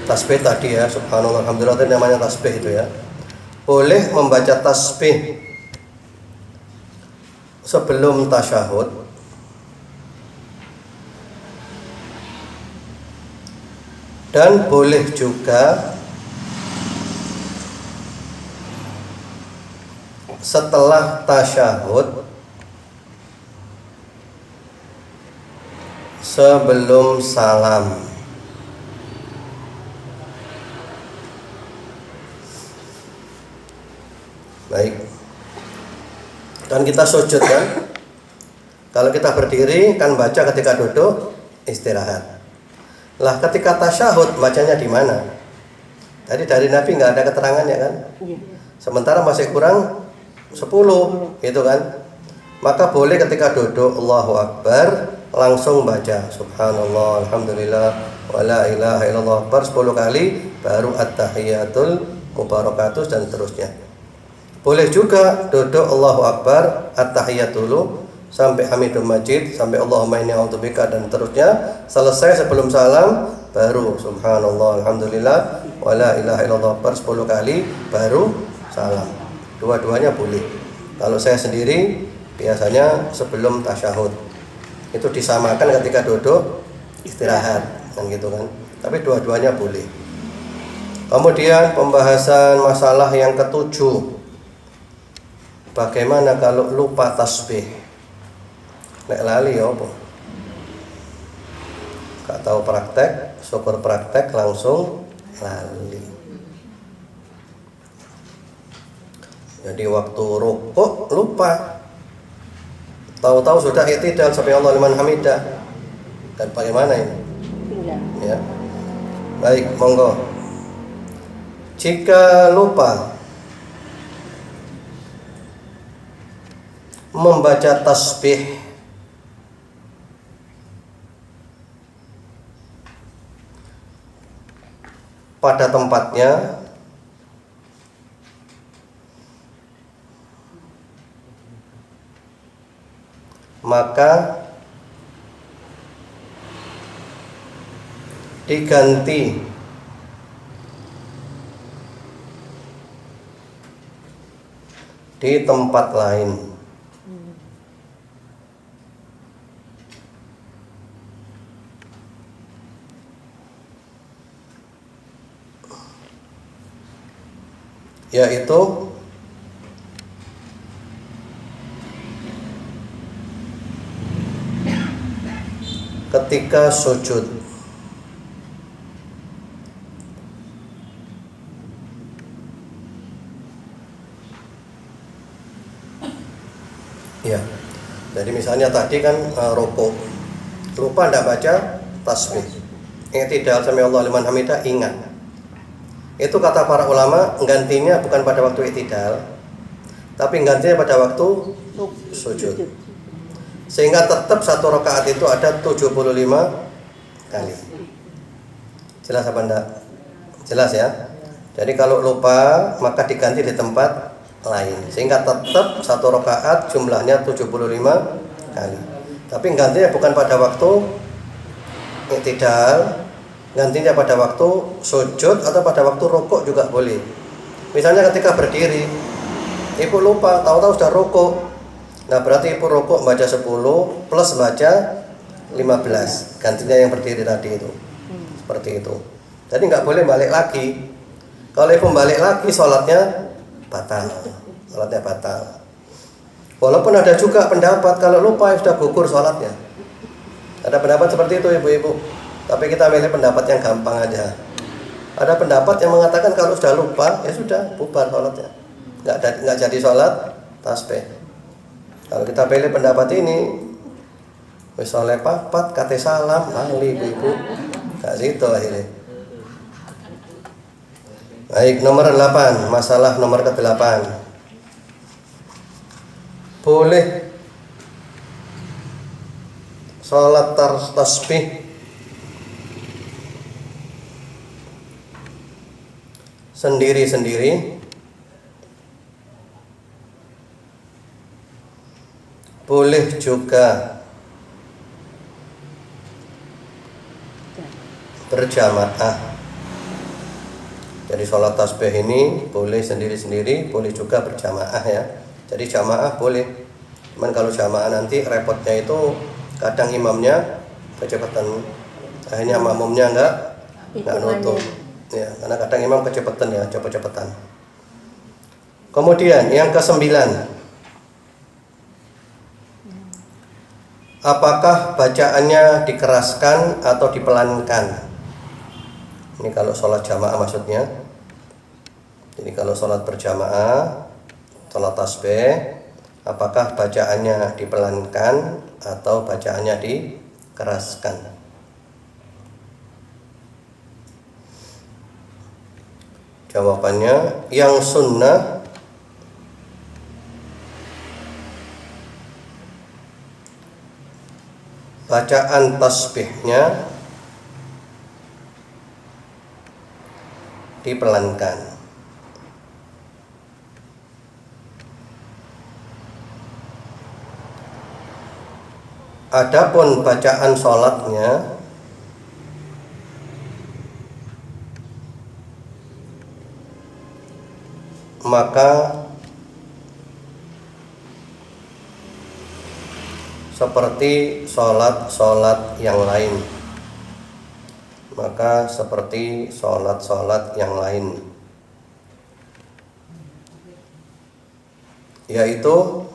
Tasbih tadi ya, subhanallah alhamdulillah itu namanya tasbih itu ya. Boleh membaca tasbih sebelum tasyahud dan boleh juga setelah tasyahud sebelum salam. Baik. Kan kita sujud kan? Kalau kita berdiri kan baca ketika duduk istirahat. Lah ketika tasyahud bacanya di mana? Tadi dari Nabi nggak ada keterangannya kan? Sementara masih kurang 10 gitu kan? Maka boleh ketika duduk Allahu Akbar langsung baca subhanallah alhamdulillah wala ilaha illallah akbar 10 kali, baru at-tahiyatul mubarakatuh dan seterusnya. Boleh juga duduk Allahu Akbar at-tahiyat dulu sampai Hamidum Majid, sampai Allahumma inni a'udzubika dan seterusnya. Selesai sebelum salam baru subhanallah alhamdulillah wala ilaha illallah akbar 10 kali, baru salam. Dua-duanya boleh. Kalau saya sendiri biasanya sebelum tasyahud. itu disamakan ketika duduk istirahat kan gitu kan. Tapi dua-duanya boleh. Kemudian pembahasan masalah yang ketujuh, bagaimana kalau lupa tasbih? Nek lali ya apa? Gak tahu praktek, syukur praktek langsung lali. Jadi waktu rukuk lupa, tahu-tahu sudah i'tidal sampai Allah liman hamidah. Dan bagaimana ini? Ya. Baik, monggo. Jika lupa membaca tasbih pada tempatnya, maka diganti di tempat lain. Yaitu ketika sujud. Ya. Jadi misalnya tadi kan rukuk, lupa tidak baca tasbih. I'tidal sami Allah liman hamidah, ingat. Itu kata para ulama, gantinya bukan pada waktu i'tidal, tapi gantinya pada waktu sujud. Sehingga tetap satu rakaat itu ada 75 kali. Jelas apa enggak? Jelas ya. Jadi kalau lupa maka diganti di tempat lain, sehingga tetap satu rakaat jumlahnya 75 kali. Tapi gantinya bukan pada waktu i'tidal, gantinya pada waktu sujud atau pada waktu rukuk juga boleh. Misalnya ketika berdiri, ibu lupa, tahu-tahu sudah rukuk. Nah berarti ibu rukuk baca 10 plus baca 15, gantinya yang berdiri tadi itu. Seperti itu. Jadi nggak boleh balik lagi. Kalau ibu balik lagi sholatnya batal. Sholatnya batal. Walaupun ada juga pendapat kalau lupa sudah gugur sholatnya. Ada pendapat seperti itu ibu-ibu. Tapi kita milih pendapat yang gampang aja. Ada pendapat yang mengatakan kalau sudah lupa ya sudah bubar sholatnya, nggak jadi sholat tasbih. Kalau kita pilih pendapat ini, wis oleh papat kate salam ahli ibu, nggak situ akhirnya. Baik, nomor 8, masalah nomor ke-8. Boleh sholat tasbih sendiri-sendiri, boleh juga berjamaah. Jadi sholat tasbih ini boleh sendiri-sendiri, boleh juga berjamaah ya. Jadi jamaah boleh. Cuman kalau jamaah nanti repotnya itu kadang imamnya kecepatan, akhirnya makmumnya enggak nutup. Ya, karena kadang imam kecepatan ya, cepet-cepetan. Kemudian yang ke-9, apakah bacaannya dikeraskan atau dipelankan? Ini kalau sholat jamaah maksudnya. Jadi kalau sholat berjamaah, sholat tasbih, apakah bacaannya dipelankan atau bacaannya dikeraskan? Jawabannya yang sunnah bacaan tasbihnya dipelankan. Adapun bacaan sholatnya maka seperti sholat-sholat yang lain. Maka seperti sholat-sholat yang lain, yaitu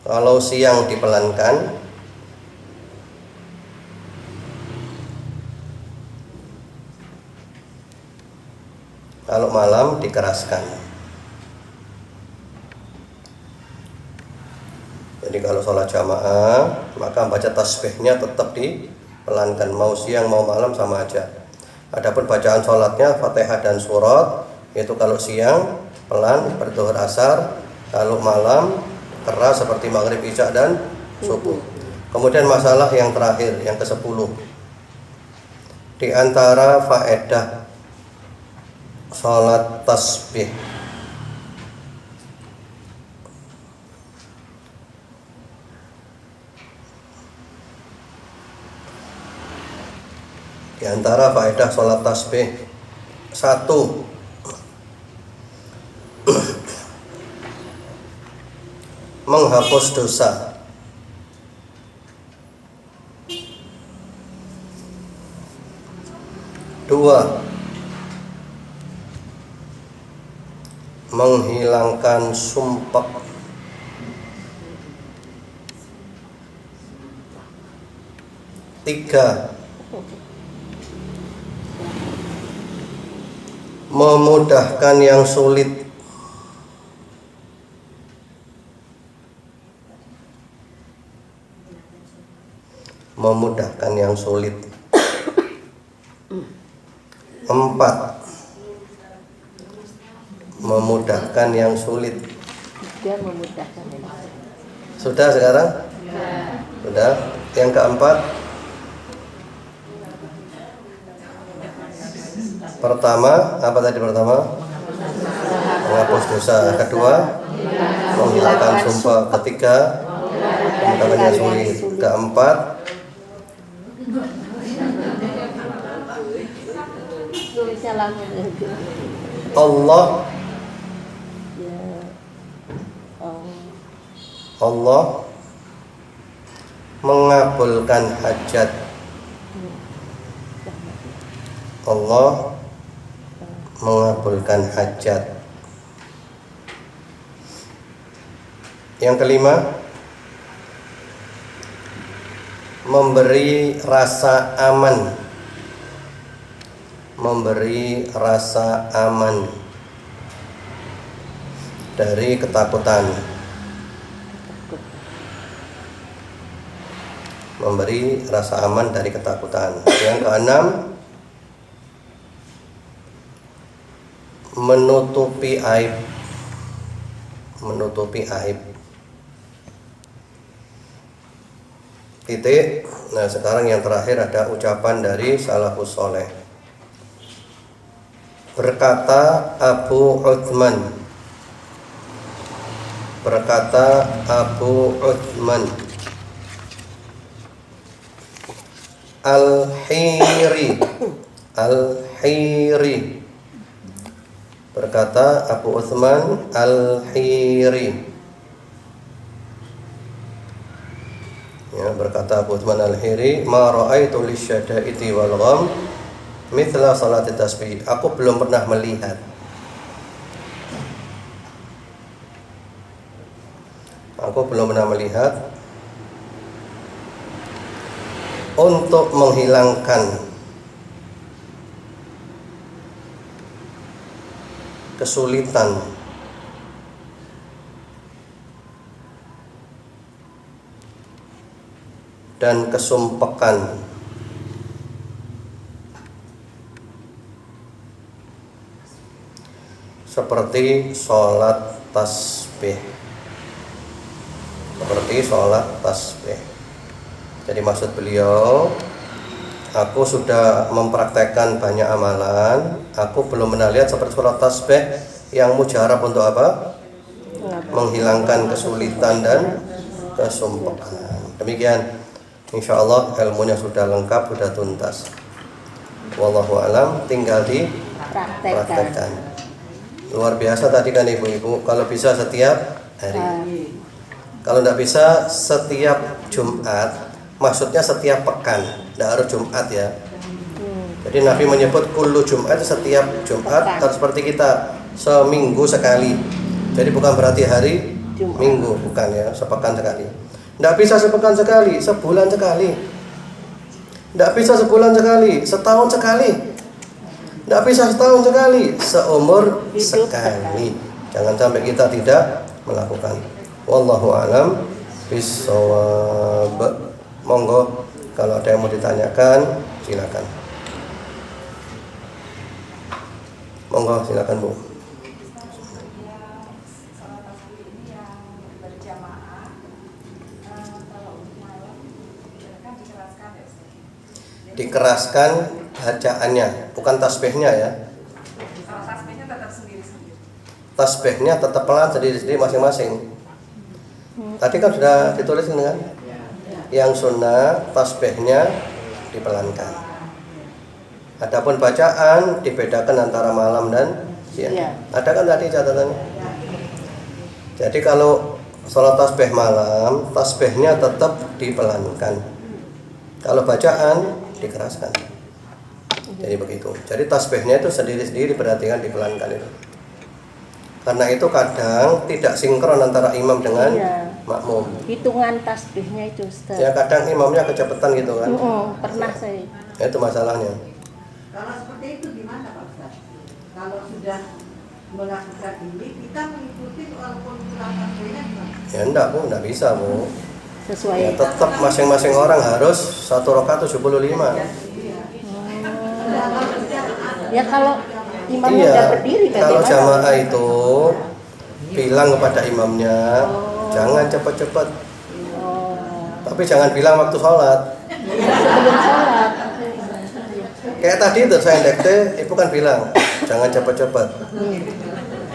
kalau siang dipelankan, kalau malam dikeraskan. Jadi kalau sholat jamaah, maka baca tasbihnya tetap dipelankan, mau siang mau malam sama aja. Adapun bacaan sholatnya Fatihah dan surat, itu kalau siang pelan seperti zuhur asar, kalau malam keras seperti maghrib, isya dan subuh. Kemudian masalah yang terakhir, yang ke-10, di antara faedah sholat tasbih, di antara faedah sholat tasbih, 1, menghapus dosa. 2, menghilangkan sumpek. 3, memudahkan yang sulit. 4, memudahkan yang sulit. Sudah sekarang? Sudah. Yang keempat, pertama, apa tadi pertama? Menghapus dosa. Kedua, menghilangkan sumpah. Ketiga, memudahkan yang sulit. Keempat, Allah mengabulkan hajat. Allah mengabulkan hajat. Yang kelima, memberi rasa aman. Memberi rasa aman dari ketakutan. Memberi rasa aman dari ketakutan. Yang keenam, menutupi aib. Menutupi aib. Titik. Nah, sekarang yang terakhir ada ucapan dari salafus soleh. Berkata Abu Uthman, berkata Abu Uthman Al-Hiri, Al-Hiri, berkata Abu Uthman Al-Hiri, ya, berkata Abu Uthman Al-Hiri, ma ra'aitu lisyada'iti wal gham mithla salat tasbih. Aku belum pernah melihat, aku belum pernah melihat untuk menghilangkan kesulitan dan kesumpekan seperti sholat tasbih. Seperti sholat tasbih. Jadi maksud beliau, aku sudah mempraktekkan banyak amalan, aku belum pernah lihat seperti sholat tasbih yang mujarab untuk apa? Menghilangkan kesulitan dan kesumpekan. Demikian, insya Allah ilmunya sudah lengkap, sudah tuntas. Wallahu alam, tinggal dipraktekkan. Luar biasa tadi kan ibu-ibu. Kalau bisa setiap hari. Kalau tidak bisa setiap Jumat, maksudnya setiap pekan, tidak harus Jumat ya. Jadi Nabi menyebut kullu Jumat, setiap Jumat. Kalau seperti kita seminggu sekali. Jadi bukan berarti hari Jumat. Minggu, bukan ya, sepekan sekali. Tidak bisa sepekan sekali, sebulan sekali. Tidak bisa sebulan sekali, setahun sekali. Tidak bisa setahun sekali, seumur sekali. Jangan sampai kita tidak melakukan. Wallahu a'lam bishawab. Monggo kalau ada yang mau ditanyakan silakan. Monggo silakan Bu. Dikeraskan bacaannya, bukan tasbihnya ya. Kalau tasbihnya tetap sendiri-sendiri. Tasbihnya tetap pelan sendiri-sendiri masing-masing. Tadi kan sudah ditulis kan? Yang sunnah tasbihnya dipelankan. Adapun bacaan dibedakan antara malam dan siang. Ada kan tadi catatannya? Jadi kalau sholat tasbih malam, tasbihnya tetap dipelankan. Kalau bacaan dikeraskan. Jadi begitu. Jadi tasbihnya itu sendiri-sendiri perhatikan dipelankan itu. Karena itu kadang tidak sinkron antara imam dengan makmum. Hitungan tasbihnya itu Ustaz. Ya kadang imamnya kecepatan gitu kan. Pernah saya. Itu masalahnya. Kalau seperti itu gimana Pak Ustaz? Kalau sudah melakukan ini kita mengikuti walaupun kurang tasbihnya gimana? Ya enggak Bu, enggak bisa Bu. Sesuai. Ya tetap masing-masing orang harus 1 rakaat 75. Ya kalau imamnya Iya, udah berdiri kalau bagaimana? jamaah itu bilang kepada imamnya, jangan cepat-cepat. Tapi jangan bilang waktu sholat. Sebelum sholat. Kayak tadi itu saya dikte, ibu kan bilang jangan cepat-cepat.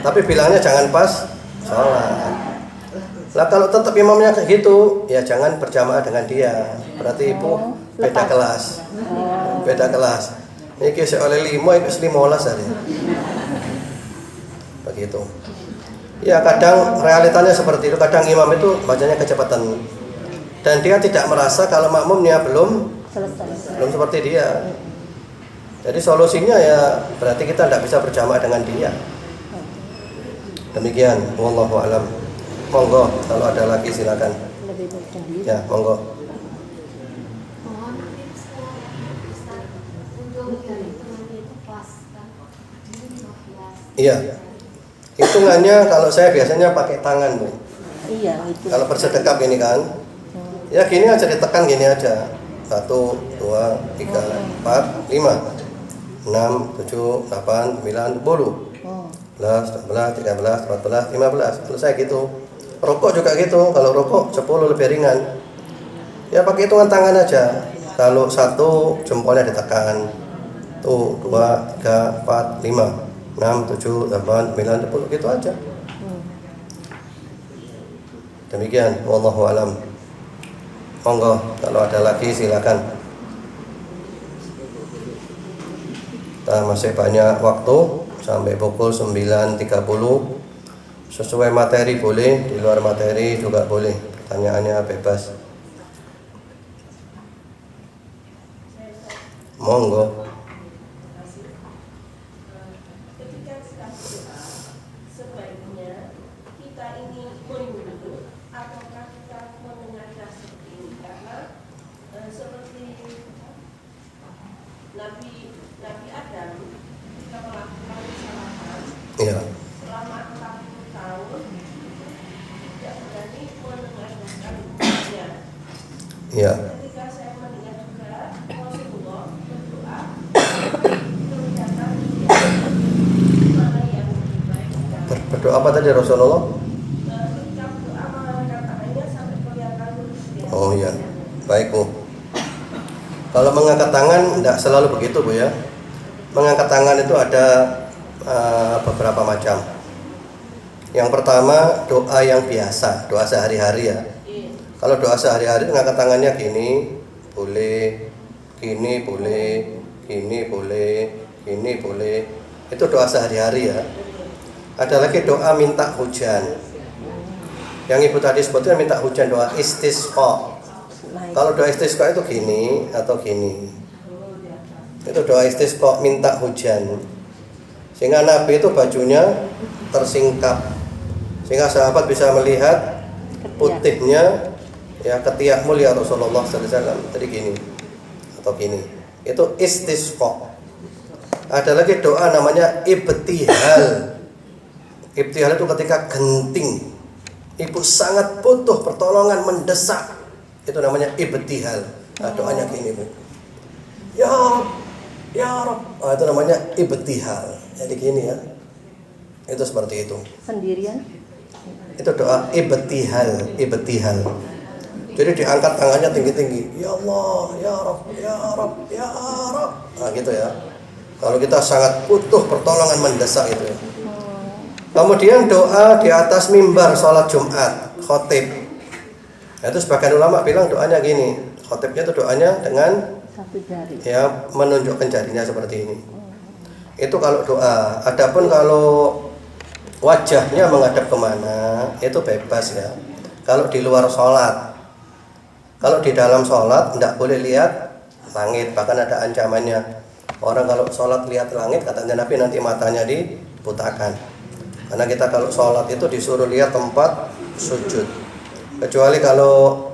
Tapi bilangnya jangan pas sholat. Lah kalau tetap imamnya kayak gitu, ya jangan berjamaah dengan dia. Berarti ibu beda kelas. Beda kelas. Ini kisah oleh 5, itu 15 tadi. Begitu. Ya kadang realitanya seperti itu. Kadang imam itu bacanya kecepatan. Dan dia tidak merasa kalau makmumnya belum seperti dia. Jadi solusinya ya berarti kita tidak bisa berjamaah dengan dia. Demikian. Wallahu a'lam. Monggo kalau ada lagi silakan. Ya monggo. Iya. Hitungannya kalau saya biasanya pakai tangan Bu. Iya itu. Kalau bersedekap ini kan, ya gini aja ditekan gini aja. 1, 2, 3, 4, 5, 6, 7, 8, 9, 10, 11, 12, 13, 14, 15. Kalau saya gitu. Rokok juga gitu. Kalau rokok 10 lebih ringan. Ya pakai hitungan tangan aja. Kalau 1 jempolnya ditekan. Tuh 2, 3, 4, 5, 6, 7, 8, 9, 10 gitu aja. Demikian, wallahu alam. Monggo kalau ada lagi silakan. Kita masih banyak waktu sampai pukul 9.30. Sesuai materi boleh, di luar materi juga boleh. Pertanyaannya bebas. Monggo. Iya. Selama 40 tahun tidak berani menengadahkan hidupnya. Iya. Ketika saya mendengar juga Rasulullah berdoa kelihatan mana yang lebih baik. Berdoa apa tadi Rasulullah? Ketika berdoa mengangkat tangannya sampai kelihatan lurus. Oh iya. Baik Bu. Kalau mengangkat tangan tidak selalu begitu Bu ya. Mengangkat tangan itu ada beberapa macam. Yang pertama doa yang biasa, doa sehari-hari ya. Kalau doa sehari-hari mengangkat tangannya gini boleh, gini boleh, gini boleh, gini boleh. Itu doa sehari-hari ya. Ada lagi doa minta hujan. Yang ibu tadi sebutkan minta hujan, doa istisqa. Naik. Kalau doa istisqa itu gini atau gini. Itu doa istisqa minta hujan. Sehingga Nabi itu bajunya tersingkap. Sehingga sahabat bisa melihat putihnya ya ketiak mulia Rasulullah SAW. Jadi gini atau gini. Itu istisqa. Ada lagi doa namanya ibtihal. Ibtihal itu ketika genting. Ibu sangat butuh pertolongan mendesak. Itu namanya ibtihal. Nah, doanya gini, Bu. Ya Rabb, ya Rabb. Nah, itu namanya ibtihal. Jadi gini ya. Itu seperti itu. Sendirian. Itu doa ibtihal, ibtihal. Jadi diangkat tangannya tinggi-tinggi. Ya Allah, ya Rabb, ya Rabb, ya Rabb. Nah, gitu ya. Kalau kita sangat butuh pertolongan mendesak itu ya. Kemudian doa di atas mimbar sholat Jumat, khotib. Itu sebagian ulama bilang doanya gini. Khotibnya itu doanya dengan Satu jari. ya menunjukkan jarinya seperti ini. Itu kalau doa. Adapun kalau wajahnya menghadap kemana, itu bebas ya. Kalau di luar sholat, kalau di dalam sholat tidak boleh lihat langit. Bahkan ada ancamannya. Orang kalau sholat lihat langit, katanya Nabi nanti matanya dibutakan. Karena kita kalau sholat itu disuruh lihat tempat sujud. Kecuali kalau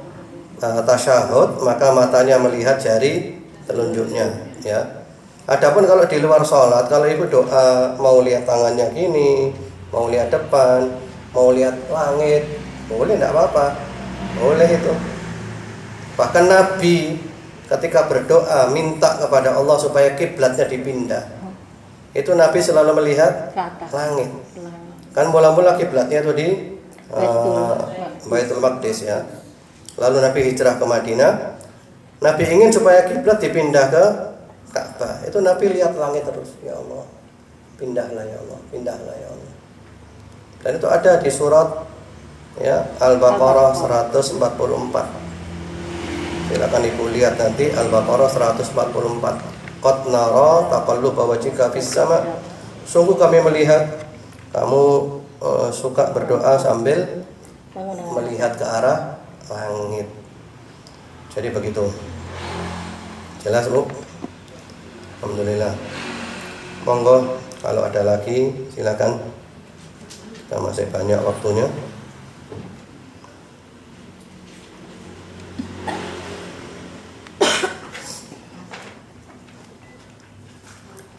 tasyahud, maka matanya melihat jari telunjuknya. Ya. Adapun kalau di luar sholat, kalau ibu doa mau lihat tangannya gini, mau lihat depan, mau lihat langit, boleh, tidak apa-apa, boleh itu. Bahkan Nabi ketika berdoa minta kepada Allah supaya kiblatnya dipindah, itu Nabi selalu melihat Ke atas. langit. Kan mula-mula kiblatnya itu di Baitul Maqdis ya. Lalu Nabi hijrah ke Madinah. Nabi ingin supaya kiblat dipindah ke Ka'bah. Itu Nabi lihat langit terus, ya Allah, pindahlah ya Allah, pindahlah ya Allah. Dan itu ada di surat ya Al-Baqarah 144. Silakan ibu lihat nanti Al-Baqarah 144. Qad nara taqalluba wajhika fis sama. Sungguh kami melihat kamu suka berdoa sambil melihat ke arah langit. Jadi begitu. Jelas, Bu? Alhamdulillah. Monggo kalau ada lagi silakan. Kita masih banyak waktunya.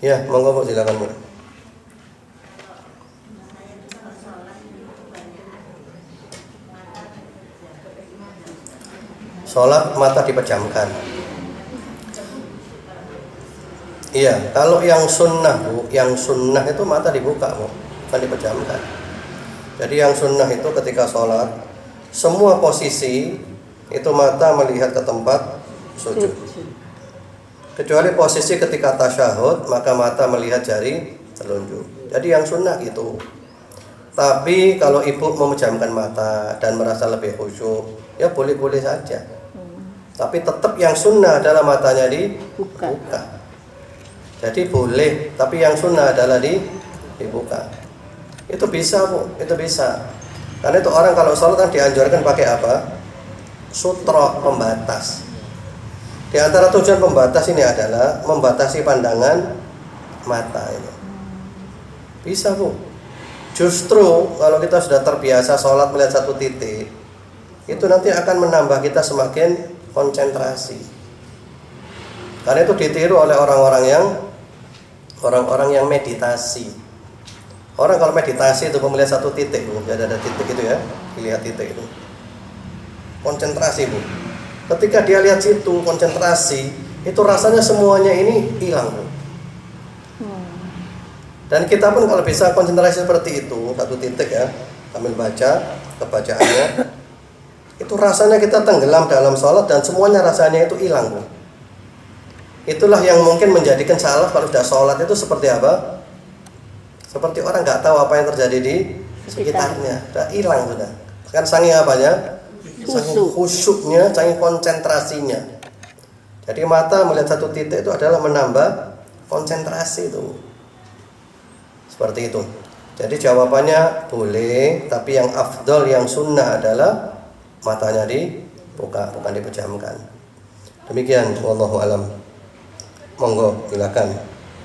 Ya, monggo Bu, silakan, Bu. Sholat mata dipejamkan. Iya, kalau yang sunnah, Bu, yang sunnah itu mata dibuka, Bu, bukan dipejamkan. Jadi yang sunnah itu ketika sholat, semua posisi itu mata melihat ke tempat sujud. Kecuali posisi ketika tasyahud, maka mata melihat jari telunjuk. Jadi yang sunnah gitu. Tapi kalau ibu memejamkan mata dan merasa lebih khusyuk, ya boleh-boleh saja. Tapi tetap yang sunnah adalah matanya dibuka. Jadi boleh, tapi yang sunnah adalah dibuka. Itu bisa, Bu, itu bisa. Karena itu orang kalau sholat kan dianjurkan pakai apa? Sutra, pembatas. Di antara tujuan pembatas ini adalah membatasi pandangan mata ini. Bisa, Bu. Justru kalau kita sudah terbiasa sholat melihat satu titik, itu nanti akan menambah kita semakin konsentrasi. Karena itu ditiru oleh orang-orang yang meditasi. Orang kalau meditasi itu melihat satu titik, Bu, ada titik itu ya, dilihat titik itu. Konsentrasi, Bu. Ketika dia lihat situ konsentrasi, itu rasanya semuanya ini hilang, Bu. Dan kita pun kalau bisa konsentrasi seperti itu, satu titik ya, sambil baca kebacaannya, itu rasanya kita tenggelam dalam sholat dan semuanya rasanya itu hilang, Bu. Itulah yang mungkin menjadikan salaf kalau sudah sholat itu seperti apa? Seperti orang nggak tahu apa yang terjadi di sekitarnya, sudah hilang sudah. Kan saking apanya? Saking khusyuknya, saking konsentrasinya. Jadi mata melihat satu titik itu adalah menambah konsentrasi itu. Seperti itu. Jadi jawabannya boleh, tapi yang afdol, yang sunnah adalah matanya dibuka, bukan dipejamkan. Demikian, wallahu alam. Monggo, silakan.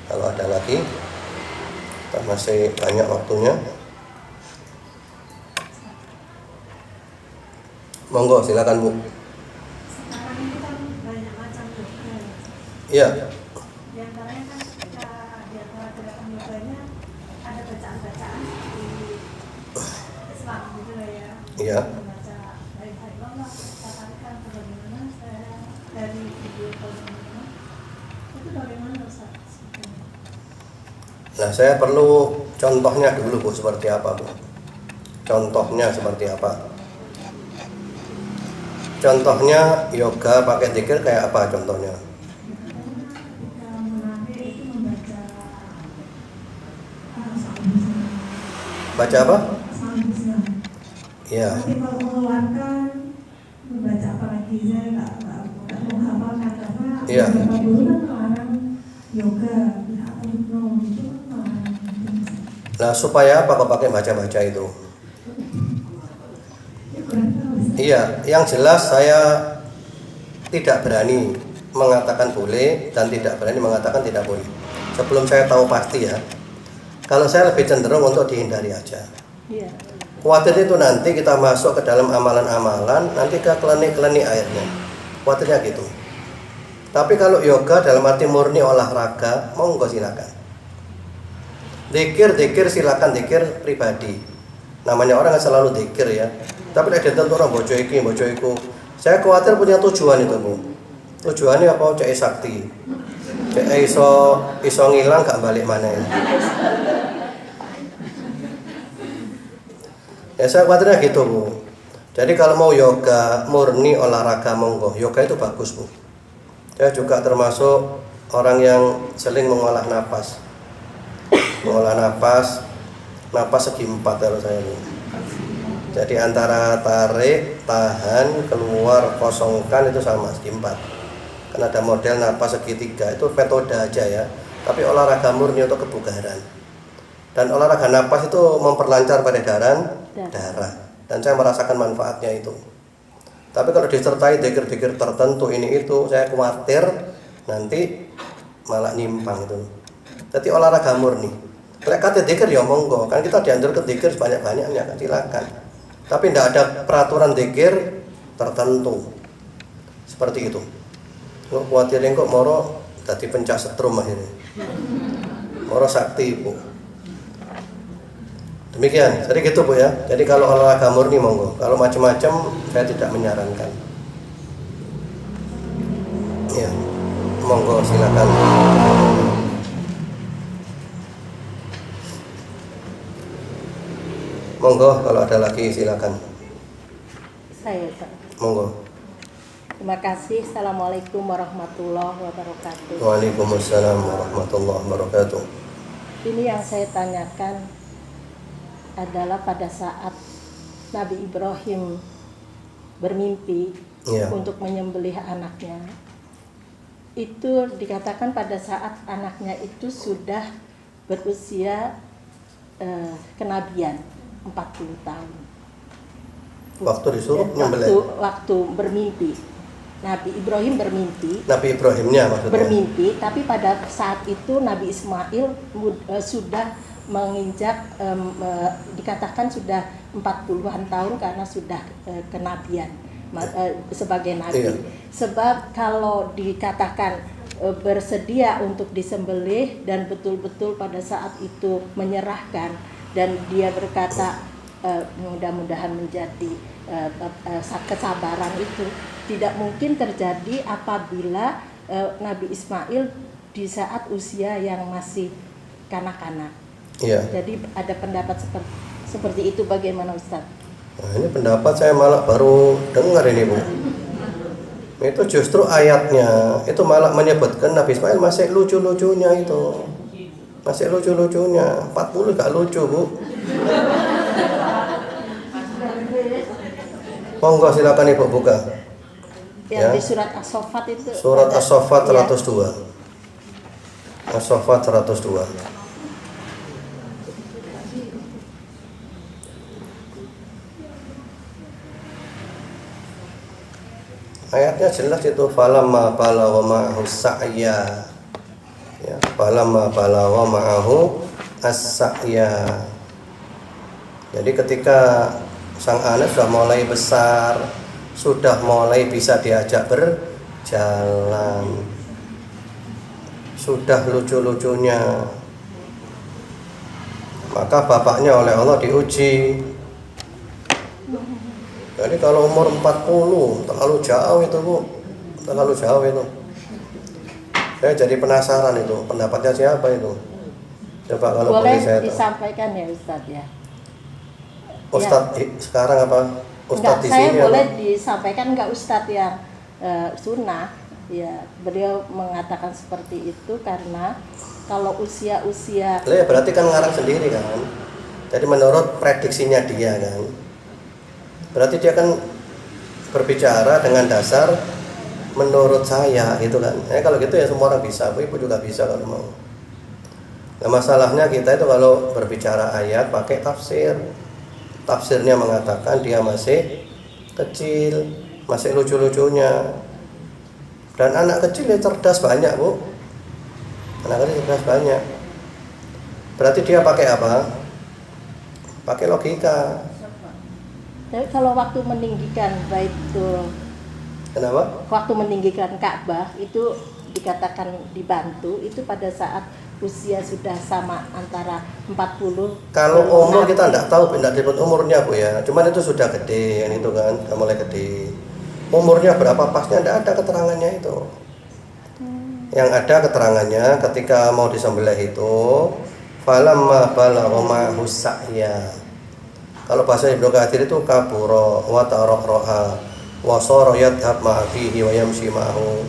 Kalau ada lagi, kita masih banyak waktunya. Monggo, silakan Bu. Sekarang ini kan banyak macam yoga. Iya, Di antaranya kan ketika di antara gerakan yoganya ada bacaan-bacaan di Islam gitu lah ya. Iya. Membaca baik Allah, katakan bagaimana saya dari video bagaimana itu bagaimana Ustaz? nah saya perlu contohnya dulu Bu, seperti apa Bu? Contohnya seperti apa? Contohnya yoga pakai zikir kayak apa contohnya? Ketika menafsir itu membaca Baca apa? Al-Bismillah. Iya. Nanti kalau mengeluarkan membaca apalagi saya nggak menghafalkan karena Iya. beberapa guru kan melarang yoga atau hipno itu kan melarang. Nah supaya apa kok pakai baca-baca itu? Ya kurang tahu. Iya, yang jelas saya tidak berani mengatakan boleh dan tidak berani mengatakan tidak boleh. Sebelum saya tahu pasti ya. Kalau saya lebih cenderung untuk dihindari aja. Iya. Khawatir itu nanti kita masuk ke dalam amalan-amalan, nanti ke klinik-klinik akhirnya. Khawatirnya gitu. Tapi kalau yoga dalam arti murni olahraga, monggo silakan. Zikir silakan, zikir pribadi. Namanya orang selalu zikir ya. Tapi ada tentu orang bojo iki, bojo iku. Saya khawatir punya tujuan itu Bu. Tujuannya apa? Cek sakti. Cek iso ngilang gak balik mana ya. Ya saya khawatirnya gitu Bu. Jadi kalau mau yoga murni olahraga monggo. Yoga itu bagus Bu. Saya juga termasuk orang yang sering mengolah napas. Mengolah napas segi 4 kalau saya Bu. Jadi antara tarik, tahan, keluar, kosongkan itu sama segi 4. Karena ada model napas segitiga, itu metode aja ya. Tapi olahraga murni untuk kebugaran. Dan olahraga napas itu memperlancar peredaran darah. Dan saya merasakan manfaatnya itu. Tapi kalau disertai zikir-zikir tertentu ini itu, saya khawatir nanti malah nyimpang itu. Jadi olahraga murni. Kalau kata zikir ya monggo, kan kita dianjur ke zikir sebanyak-banyaknya kan silakan. Tapi tidak ada peraturan zikir tertentu seperti itu. Kok khawatirin kok moro tadi pencak setrum akhirnya. Moro sakti Bu. Demikian, jadi gitu Bu ya. Jadi kalau olahraga murni monggo, kalau macam-macam saya tidak menyarankan. Ya, monggo silakan. Monggo kalau ada lagi silakan. Saya, Pak. Monggo. Terima kasih. Assalamualaikum warahmatullahi wabarakatuh. Waalaikumsalam warahmatullahi wabarakatuh. Ini yang saya tanyakan adalah pada saat Nabi Ibrahim bermimpi Iya. untuk menyembelih anaknya. Itu dikatakan pada saat anaknya itu sudah berusia kenabian 40 tahun. Waktu disuruh nyembelih. Waktu bermimpi. Nabi Ibrahim bermimpi. Nabi Ibrahimnya maksudnya. Bermimpi, tapi pada saat itu Nabi Ismail sudah menginjak dikatakan sudah 40-an tahun karena sudah kenabian sebagai nabi. Iya. Sebab kalau dikatakan bersedia untuk disembelih dan betul-betul pada saat itu menyerahkan dan dia berkata mudah-mudahan menjadi kesabaran itu tidak mungkin terjadi apabila Nabi Ismail di saat usia yang masih kanak-kanak. Iya. Jadi ada pendapat seperti itu, bagaimana Ustaz? Nah, ini pendapat saya malah baru dengar ini Bu. Itu justru ayatnya itu malah menyebutkan Nabi Ismail masih lucu-lucunya itu. Masih lucu-lucunya. 40 gak lucu Bu. Monggo silakan Ibu buka. Yang Ya. di surat As-Saffat itu. Surat ada. As-Saffat Ya. 102. As-Saffat 102. Ayatnya jelas itu falamma balagha ma'ahu sa'ya. Ya, falamma balagha ma'ahu as-sa'ya. Jadi ketika sang anak sudah mulai besar, sudah mulai bisa diajak berjalan, sudah lucu-lucunya, maka bapaknya oleh Allah diuji. Jadi kalau umur 40 terlalu jauh itu Bu, terlalu jauh itu. Saya jadi penasaran itu pendapatnya siapa itu. Coba kalau boleh saya tahu. Disampaikan ya Ustadz ya. Ustadz ya. Sekarang apa? Ustadz Enggak, di saya sini boleh apa? disampaikan enggak Ustadz yang sunnah. Ya, beliau mengatakan seperti itu karena kalau usia-usia. Ya berarti kan ngarang sendiri kan. Jadi menurut prediksinya dia kan. Berarti dia kan berbicara dengan dasar menurut saya gitu kan. Kalau gitu ya semua orang bisa, ibu juga bisa kalau mau. Nah masalahnya kita itu kalau berbicara ayat pakai tafsir. Tafsirnya mengatakan dia masih kecil, masih lucu-lucunya. Dan anak kecil ya cerdas banyak Bu. Anak kecil cerdas banyak. Berarti dia pakai apa? Pakai logika. Tapi kalau waktu meninggikan Baitul, Kenapa? waktu meninggikan Ka'bah itu dikatakan dibantu itu pada saat usia sudah sama antara 40. Kalau umur kita enggak tahu, enggak disebut umurnya Bu ya. Cuman itu sudah gede kan itu kan, sudah mulai gede. Umurnya berapa pasnya enggak ada keterangannya itu. Yang ada keterangannya ketika mau disembelih itu falamma balagha ma'ahu sa'ya. Kalau bahasa Ibnu Katsir itu kabura wa taraqra'a wa sara yadhhab ma'a fihi wa yamshi ma'ahu.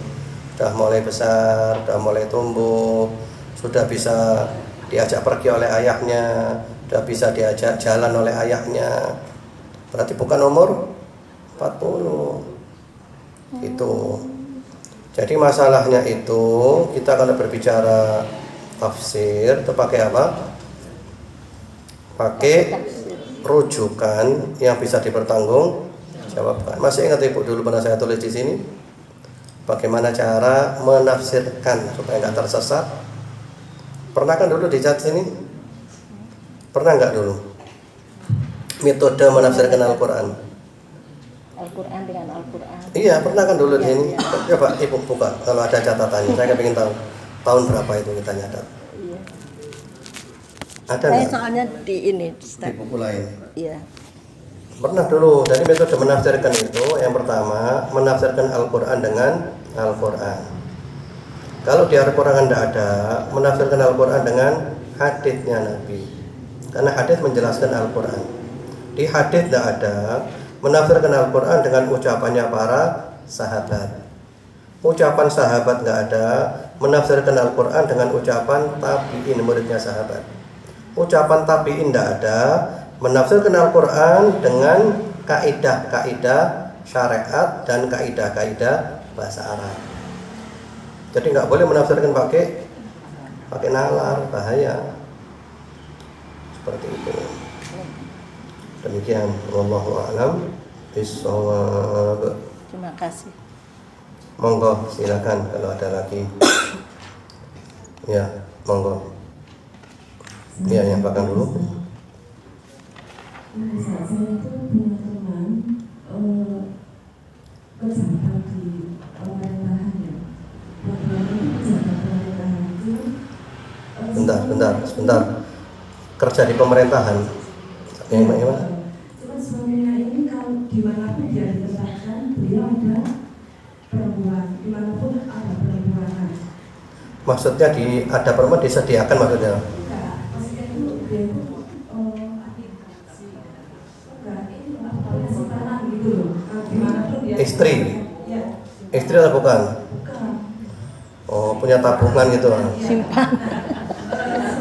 Sudah mulai besar, sudah mulai tumbuh, sudah bisa diajak pergi oleh ayahnya, sudah bisa diajak jalan oleh ayahnya. Berarti bukan umur 40. Itu. Jadi masalahnya itu kita kalau berbicara tafsir itu pakai apa? Pakai rujukan yang bisa dipertanggungjawabkan. Masih ingat Ibu dulu pernah saya tulis di sini? Bagaimana cara menafsirkan supaya nggak tersesat? Pernah kan dulu di chat sini? Pernah nggak dulu? Metode menafsirkan Al-Quran. Al-Quran dengan Al-Quran. Iya, pernah kan dulu di sini? Iya. Coba Ibu buka kalau ada catatannya. Saya ingin tahu tahun berapa itu kita nyatat. Iya. Ada Saya nggak? soalnya di ini, Di Ustaz. buku lain. Iya. Pernah dulu. Jadi metode menafsirkan itu yang pertama menafsirkan Al-Quran dengan Al-Quran. Kalau di Al-Quran tidak ada, menafsirkan Al-Quran dengan haditsnya Nabi. Karena hadits menjelaskan Al-Quran. Di hadits tidak ada, menafsirkan Al-Quran dengan ucapannya para sahabat. Ucapan sahabat nggak ada, menafsirkan Al-Quran dengan ucapan tabi'in, muridnya sahabat. Ucapan tabi'in tidak ada, menafsirkan Al-Quran dengan kaidah-kaidah syariat dan kaidah-kaidah bahasa Arab. Jadi nggak boleh menafsirkan pakai nalar, bahaya. Seperti itu. Demikian, wallahu a'lam bishawab. Terima kasih. Monggo silakan kalau ada lagi. Ya, monggo. Ya, yang belakang dulu. Saya itu punya teman pejabat di pemerintahan ya. Pejabat pemerintahan itu Sebentar. Kerja di pemerintahan. Gimana? Cuma suaminya ini kalau dimanapun dia ditempatkan, beliau ada perempuan, dimanapun ada perempuan. Maksudnya ada perempuan disediakan maksudnya? Enggak, maksudnya itu dia itu simpanan gitu loh. Dimanapun dia Istri? Ya. Istri atau bukan? Bukan. Oh, punya tabungan gitu. Simpan.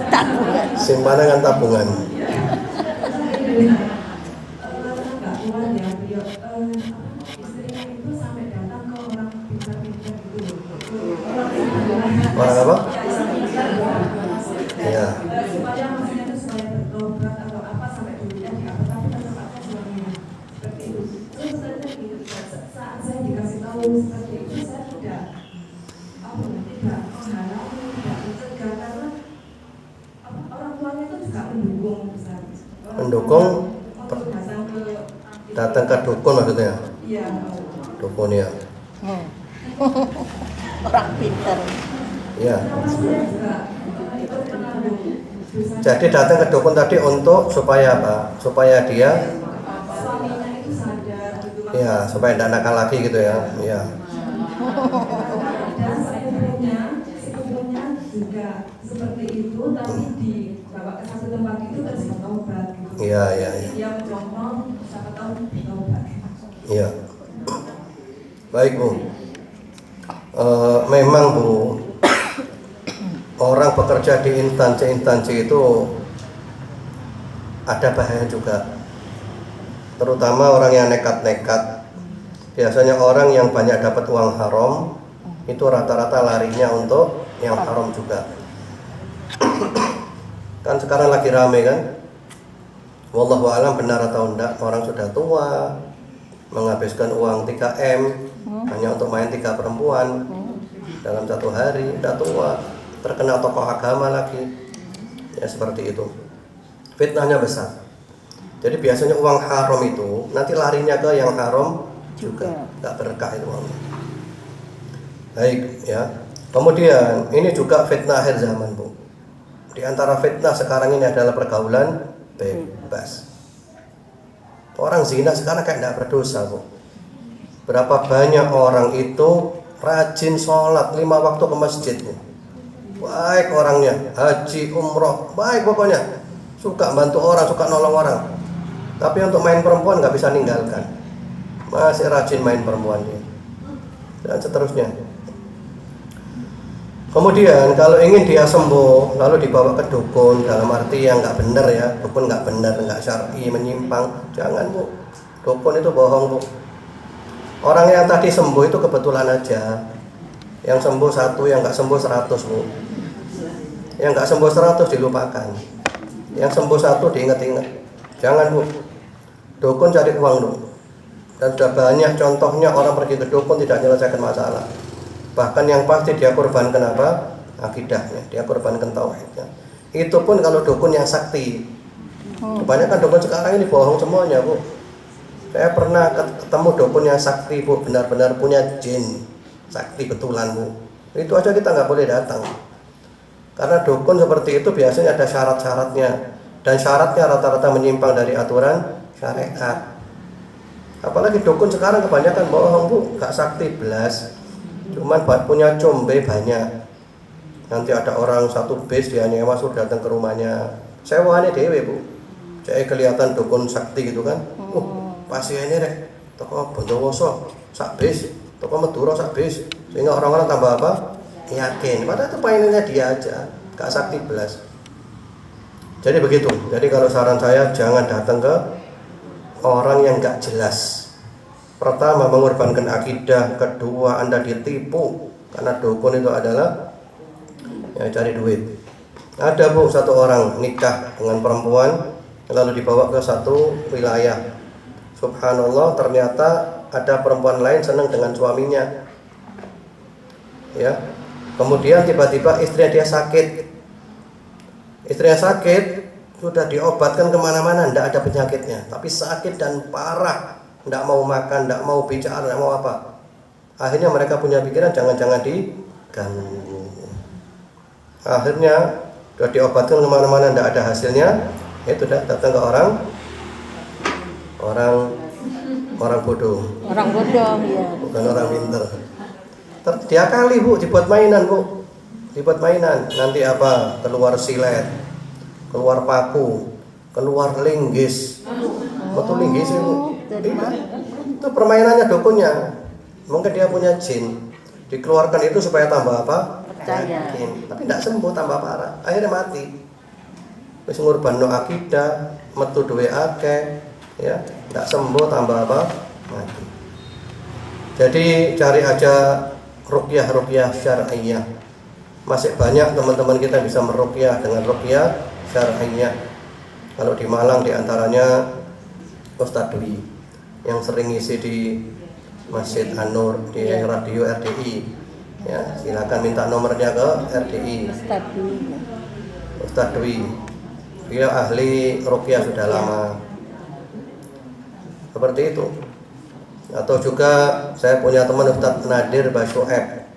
Tabungan. Simpanan kan tabungan. Enggak kuat ya beliau. Istrinya itu sampai datang ke orang pintar-pintar gitu loh. Orang apa? Iya. Supaya maksudnya itu supaya bertobat atau apa sampai dulunya di apa tapi tetapnya suaminya seperti itu. Terus saya gini, saat saya dikasih tahu pendukung Ustaz. Pendukung Waktu datang ke dukun maksudnya. iya. Dukun ya. Orang pintar. Ya. Juga itu penanggung dosa Jadi datang ke dukun tadi untuk supaya apa? Supaya dia suaminya itu sadar gitu. ya supaya tidak nakal lagi gitu ya. Ya. Dan sepupunya juga seperti itu, tapi dibawa ke satu tempat itu terus bertobat gitu. Iya, iya, iya. Dia mencontoh, siapa tahu bertobat. Iya. Baik Bu. Memang Bu, orang bekerja di instansi-instansi itu ada bahaya juga. Terutama orang yang nekat-nekat. Biasanya orang yang banyak dapat uang haram itu rata-rata larinya untuk yang haram juga. Kan sekarang lagi rame kan? Wallahu a'lam benar atau enggak, orang sudah tua menghabiskan uang 3M hanya untuk main 3 perempuan dalam satu hari, udah tua, terkena tokoh agama lagi. Ya seperti itu. Fitnahnya besar. Jadi biasanya uang haram itu nanti larinya ke yang haram juga, nggak berkah itu uangnya. Baik ya. Kemudian ini juga fitnah akhir zaman Bu. Di antara fitnah sekarang ini adalah pergaulan bebas. Orang zina sekarang kayak tidak berdosa Bu. Berapa banyak orang itu rajin sholat 5 waktu ke masjid Bu. Baik orangnya, haji, umroh, baik pokoknya. Suka bantu orang, suka nolong orang. Tapi untuk main perempuan nggak bisa ninggalkan. Masih rajin main perempuan dia. Dan seterusnya. Kemudian kalau ingin dia sembuh, lalu dibawa ke dukun dalam arti yang nggak benar ya, dukun nggak benar, nggak syar'i, menyimpang, jangan Bu. Dukun itu bohong Bu. Orang yang tadi sembuh itu kebetulan aja, yang sembuh 1, yang nggak sembuh 100 Bu. Yang nggak sembuh 100 dilupakan, yang sembuh 1 diingat-ingat. Jangan Bu. Dukun cari uang dulu. Dan sudah banyak contohnya orang pergi ke dukun tidak menyelesaikan masalah. Bahkan yang pasti dia korbankan apa? Akidahnya, dia korbankan tauhidnya. Itu pun kalau dukun yang sakti. Kebanyakan dukun sekarang ini bohong semuanya Bu. Saya pernah ketemu dukun yang sakti Bu, benar-benar punya jin sakti betulan Bu. Itu aja kita nggak boleh datang. Karena dukun seperti itu biasanya ada syarat-syaratnya. Dan syaratnya rata-rata menyimpang dari aturan syariat. Apalagi dukun sekarang kebanyakan bohong Bu, gak sakti belas. Cuman punya combe banyak. Nanti ada orang satu bis dia nyewa sudah datang ke rumahnya. Sewaannya dewe Bu. Jadi kelihatan dukun sakti gitu kan. Pasiennya deh toko Bondowoso sak bis, toko Madura sak bis. Sehingga orang-orang tambah apa? Yakin. Padahal itu mainannya dia aja, gak sakti belas. Jadi begitu. Jadi kalau saran saya jangan datang ke orang yang gak jelas. Pertama mengorbankan akidah, kedua Anda ditipu karena dukun itu adalah yang cari duit. Ada Bu satu orang nikah dengan perempuan lalu dibawa ke satu wilayah. Subhanallah ternyata ada perempuan lain senang dengan suaminya. Ya. Kemudian tiba-tiba istrinya dia sakit. Istrinya sakit, sudah diobatkan kemana-mana, tidak ada penyakitnya, tapi sakit dan parah, tidak mau makan, tidak mau bicara, tidak mau apa. Akhirnya mereka punya pikiran jangan-jangan diganggu. Akhirnya sudah diobatkan kemana-mana, tidak ada hasilnya, itu sudah datang ke orang bodoh. Orang bodoh ya. Bukan orang pintar. Dia kali Bu, dibuat mainan Bu, dibuat mainan. Nanti apa? Keluar silet, keluar paku, keluar linggis. Betul linggis Bu. Itu permainannya dukunnya. Mungkin dia punya jin. Dikeluarkan itu supaya tambah apa? Percaya. Yakin. Tapi tidak sembuh, tambah parah. Akhirnya mati. Wis ngurbanno akidah, metu duwe akeh, ya, tidak sembuh tambah apa? Mati. Jadi cari aja ruqyah syar'iyah. Masih banyak teman-teman kita bisa meruqyah dengan ruqyah syar'iyah. Kalau di Malang diantaranya Ustadz Dwi yang sering ngisi di Masjid An-Nur di radio RDI. Ya, silakan minta nomornya ke RDI. Ustadz Dwi beliau ahli ruqyah sudah lama. Seperti itu. Atau juga saya punya teman Ustaz Nadir Basyu'eb.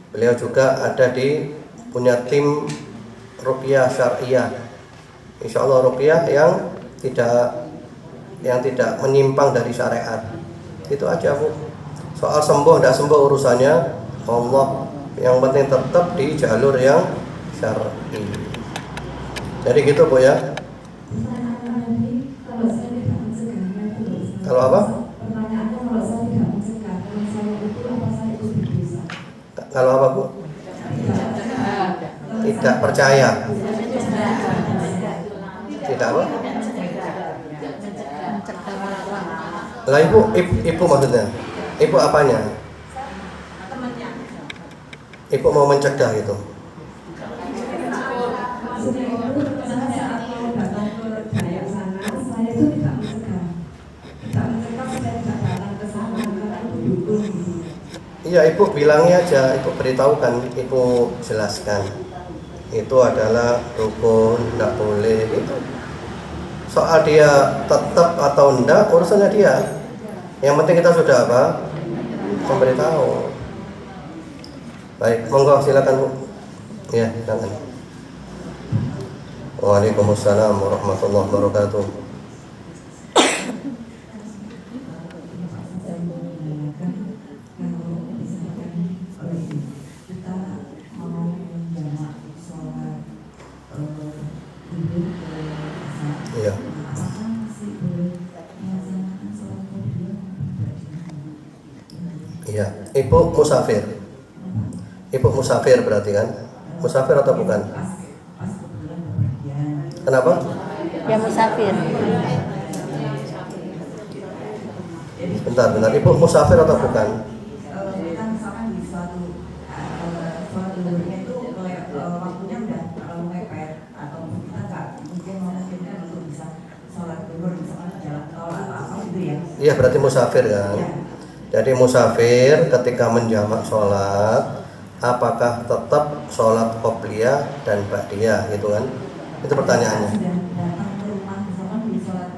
Beliau juga ada di punya tim ruqyah syariah. Insya Allah ruqyah yang tidak menyimpang dari syariat. Itu aja Bu. Soal sembuh tidak sembuh urusannya Allah. Yang penting tetap di jalur yang syar'i. Jadi gitu Bu ya. Kalau apa? Pertanyaannya kalau saya tidak mencegah, kalau saya itu apa saya itu berdosa? Kalau apa Bu? Tidak percaya. Tidak apa? Lah ibu maksudnya? Ibu apanya? Ibu mau mencegah itu. Maksudnya itu saya saat mau datang ke dayak sana, saya itu tidak mencegah. Tidak mencegah, saya tidak datang ke sana karena itu dukun. Iya, ibu bilangnya aja, ibu beritahukan, ibu jelaskan. Itu adalah dukun, tidak boleh itu. Soal dia tetap atau enggak urusannya dia. Yang penting kita sudah apa? Memberitahu. Baik, monggo silakan Bu. Ya, silakan. Waalaikumsalam warahmatullahi wabarakatuh. Iya. Iya, ibu musafir. Ibu musafir berarti kan? Musafir atau bukan? Kenapa? Ya musafir. Bentar. Ibu musafir atau bukan? Kita misalkan di suatu dunia itu waktunya udah terlalu mepet atau kita nggak mungkin memungkinkan untuk bisa sholat duhur misalkan jalan tol atau apa gitu ya. Iya, berarti musafir kan? Ya. Jadi musafir ketika menjamak sholat, apakah tetap sholat qobliyah dan ba'diyah gitu kan? Itu pertanyaannya. Sudah datang ke rumah misalkan di sholat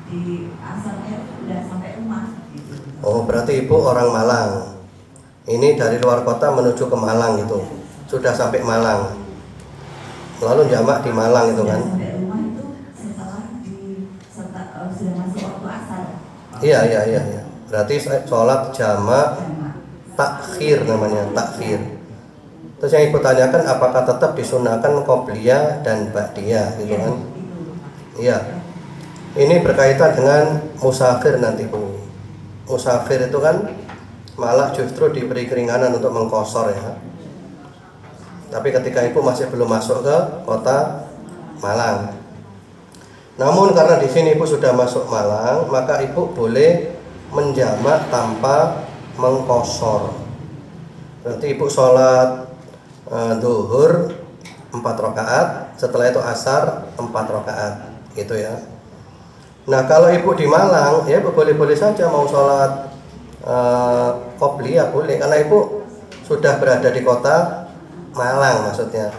di asarnya udah sampai rumah gitu. Oh, berarti ibu orang Malang. Ini dari luar kota menuju ke Malang gitu. Sudah sampai Malang. Lalu jamak di Malang itu kan? Sampai rumah itu setelah sudah masuk waktu asar. Iya. Berarti sholat jamak takhir namanya, takhir. Terus yang ibu tanyakan apakah tetap disunahkan qobliyah dan ba'diyah gitu kan? Iya. Ini berkaitan dengan musafir nanti Bu. Musafir itu kan malah justru diberi keringanan untuk mengkosor ya. Tapi ketika ibu masih belum masuk ke kota Malang. Namun karena di sini ibu sudah masuk Malang, maka ibu boleh menjamak tanpa mengkosor. Berarti ibu sholat duhur 4 rakaat, setelah itu asar 4 rakaat, gitu ya. Nah kalau ibu di Malang, ya ibu boleh-boleh saja mau sholat qobliyah boleh, karena ibu sudah berada di kota Malang maksudnya.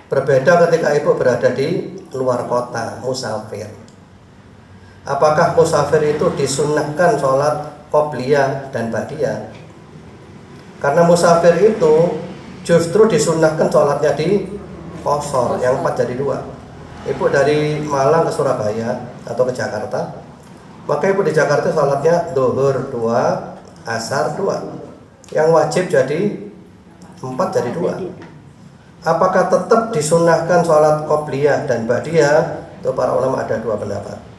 Berbeda ketika ibu berada di luar kota, musafir. Apakah musafir itu disunnahkan sholat qobliyah dan ba'diyah? Karena musafir itu justru disunnahkan sholatnya di qasar, yang 4 jadi 2. Ibu dari Malang ke Surabaya atau ke Jakarta, maka ibu di Jakarta sholatnya duhur 2, asar 2. Yang wajib jadi 4 jadi 2. Apakah tetap disunnahkan sholat qobliyah dan ba'diyah? Itu para ulama ada 2 pendapat.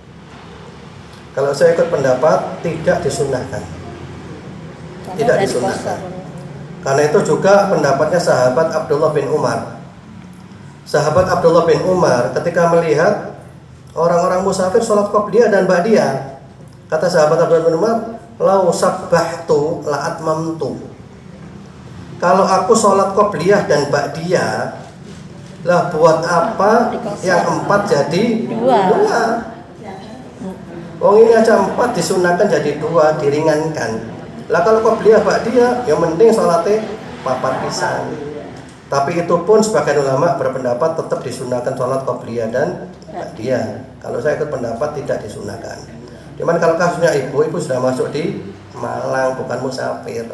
Kalau saya ikut pendapat tidak disunnahkan. Tidak disunnahkan. Karena itu juga pendapatnya sahabat Abdullah bin Umar. Sahabat Abdullah bin Umar ketika melihat orang-orang musafir sholat qobliyah dan ba'diyah, kata sahabat Abdullah bin Umar, lau sabbahtu la atmamtu. Kalau aku sholat qobliyah dan ba'diyah, lah buat apa yang 4 jadi 2? Wong ini aja 4 disunahkan jadi 2, diringankan. Lah kalau qobliyah ba'diyah, yang penting sholatnya 4 pisan. Tapi itu pun sebagian ulama berpendapat tetap disunahkan sholat qobliyah dan ba'diyah. Kalau saya ikut pendapat tidak disunahkan. Cuman kalau kasusnya ibu sudah masuk di Malang, bukan musafir.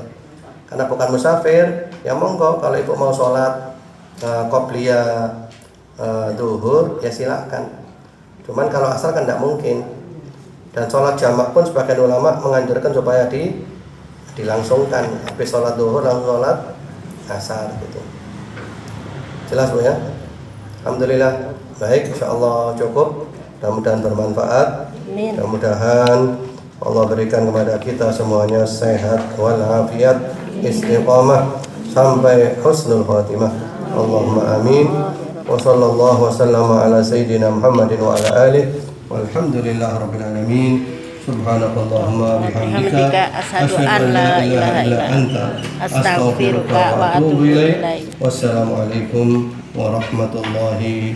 Karena bukan musafir, ya monggo kalau ibu mau sholat qobliyah zuhur ya silakan. Cuman kalau asal kan tidak mungkin. Dan sholat jamak pun sebagian ulama menganjurkan supaya dilangsungkan. Habis sholat zuhur langsung sholat asar gitu. Jelas Bu ya? Alhamdulillah. Baik, insyaallah cukup. Mudah-mudahan bermanfaat. Amin. Mudah-mudahan Allah berikan kepada kita semuanya sehat walafiat, istiqamah sampai husnul khatimah. Allahumma amin. Wa sallallahu wasallama ala sayyidina Muhammadin wa ala alihi walhamdulillahi rabbil alamin. Subhanakallahumma bihamdika asyhadu an la ilaha illa anta astaghfiruka wa atubu ilaik. Wassalamualaikum warahmatullahi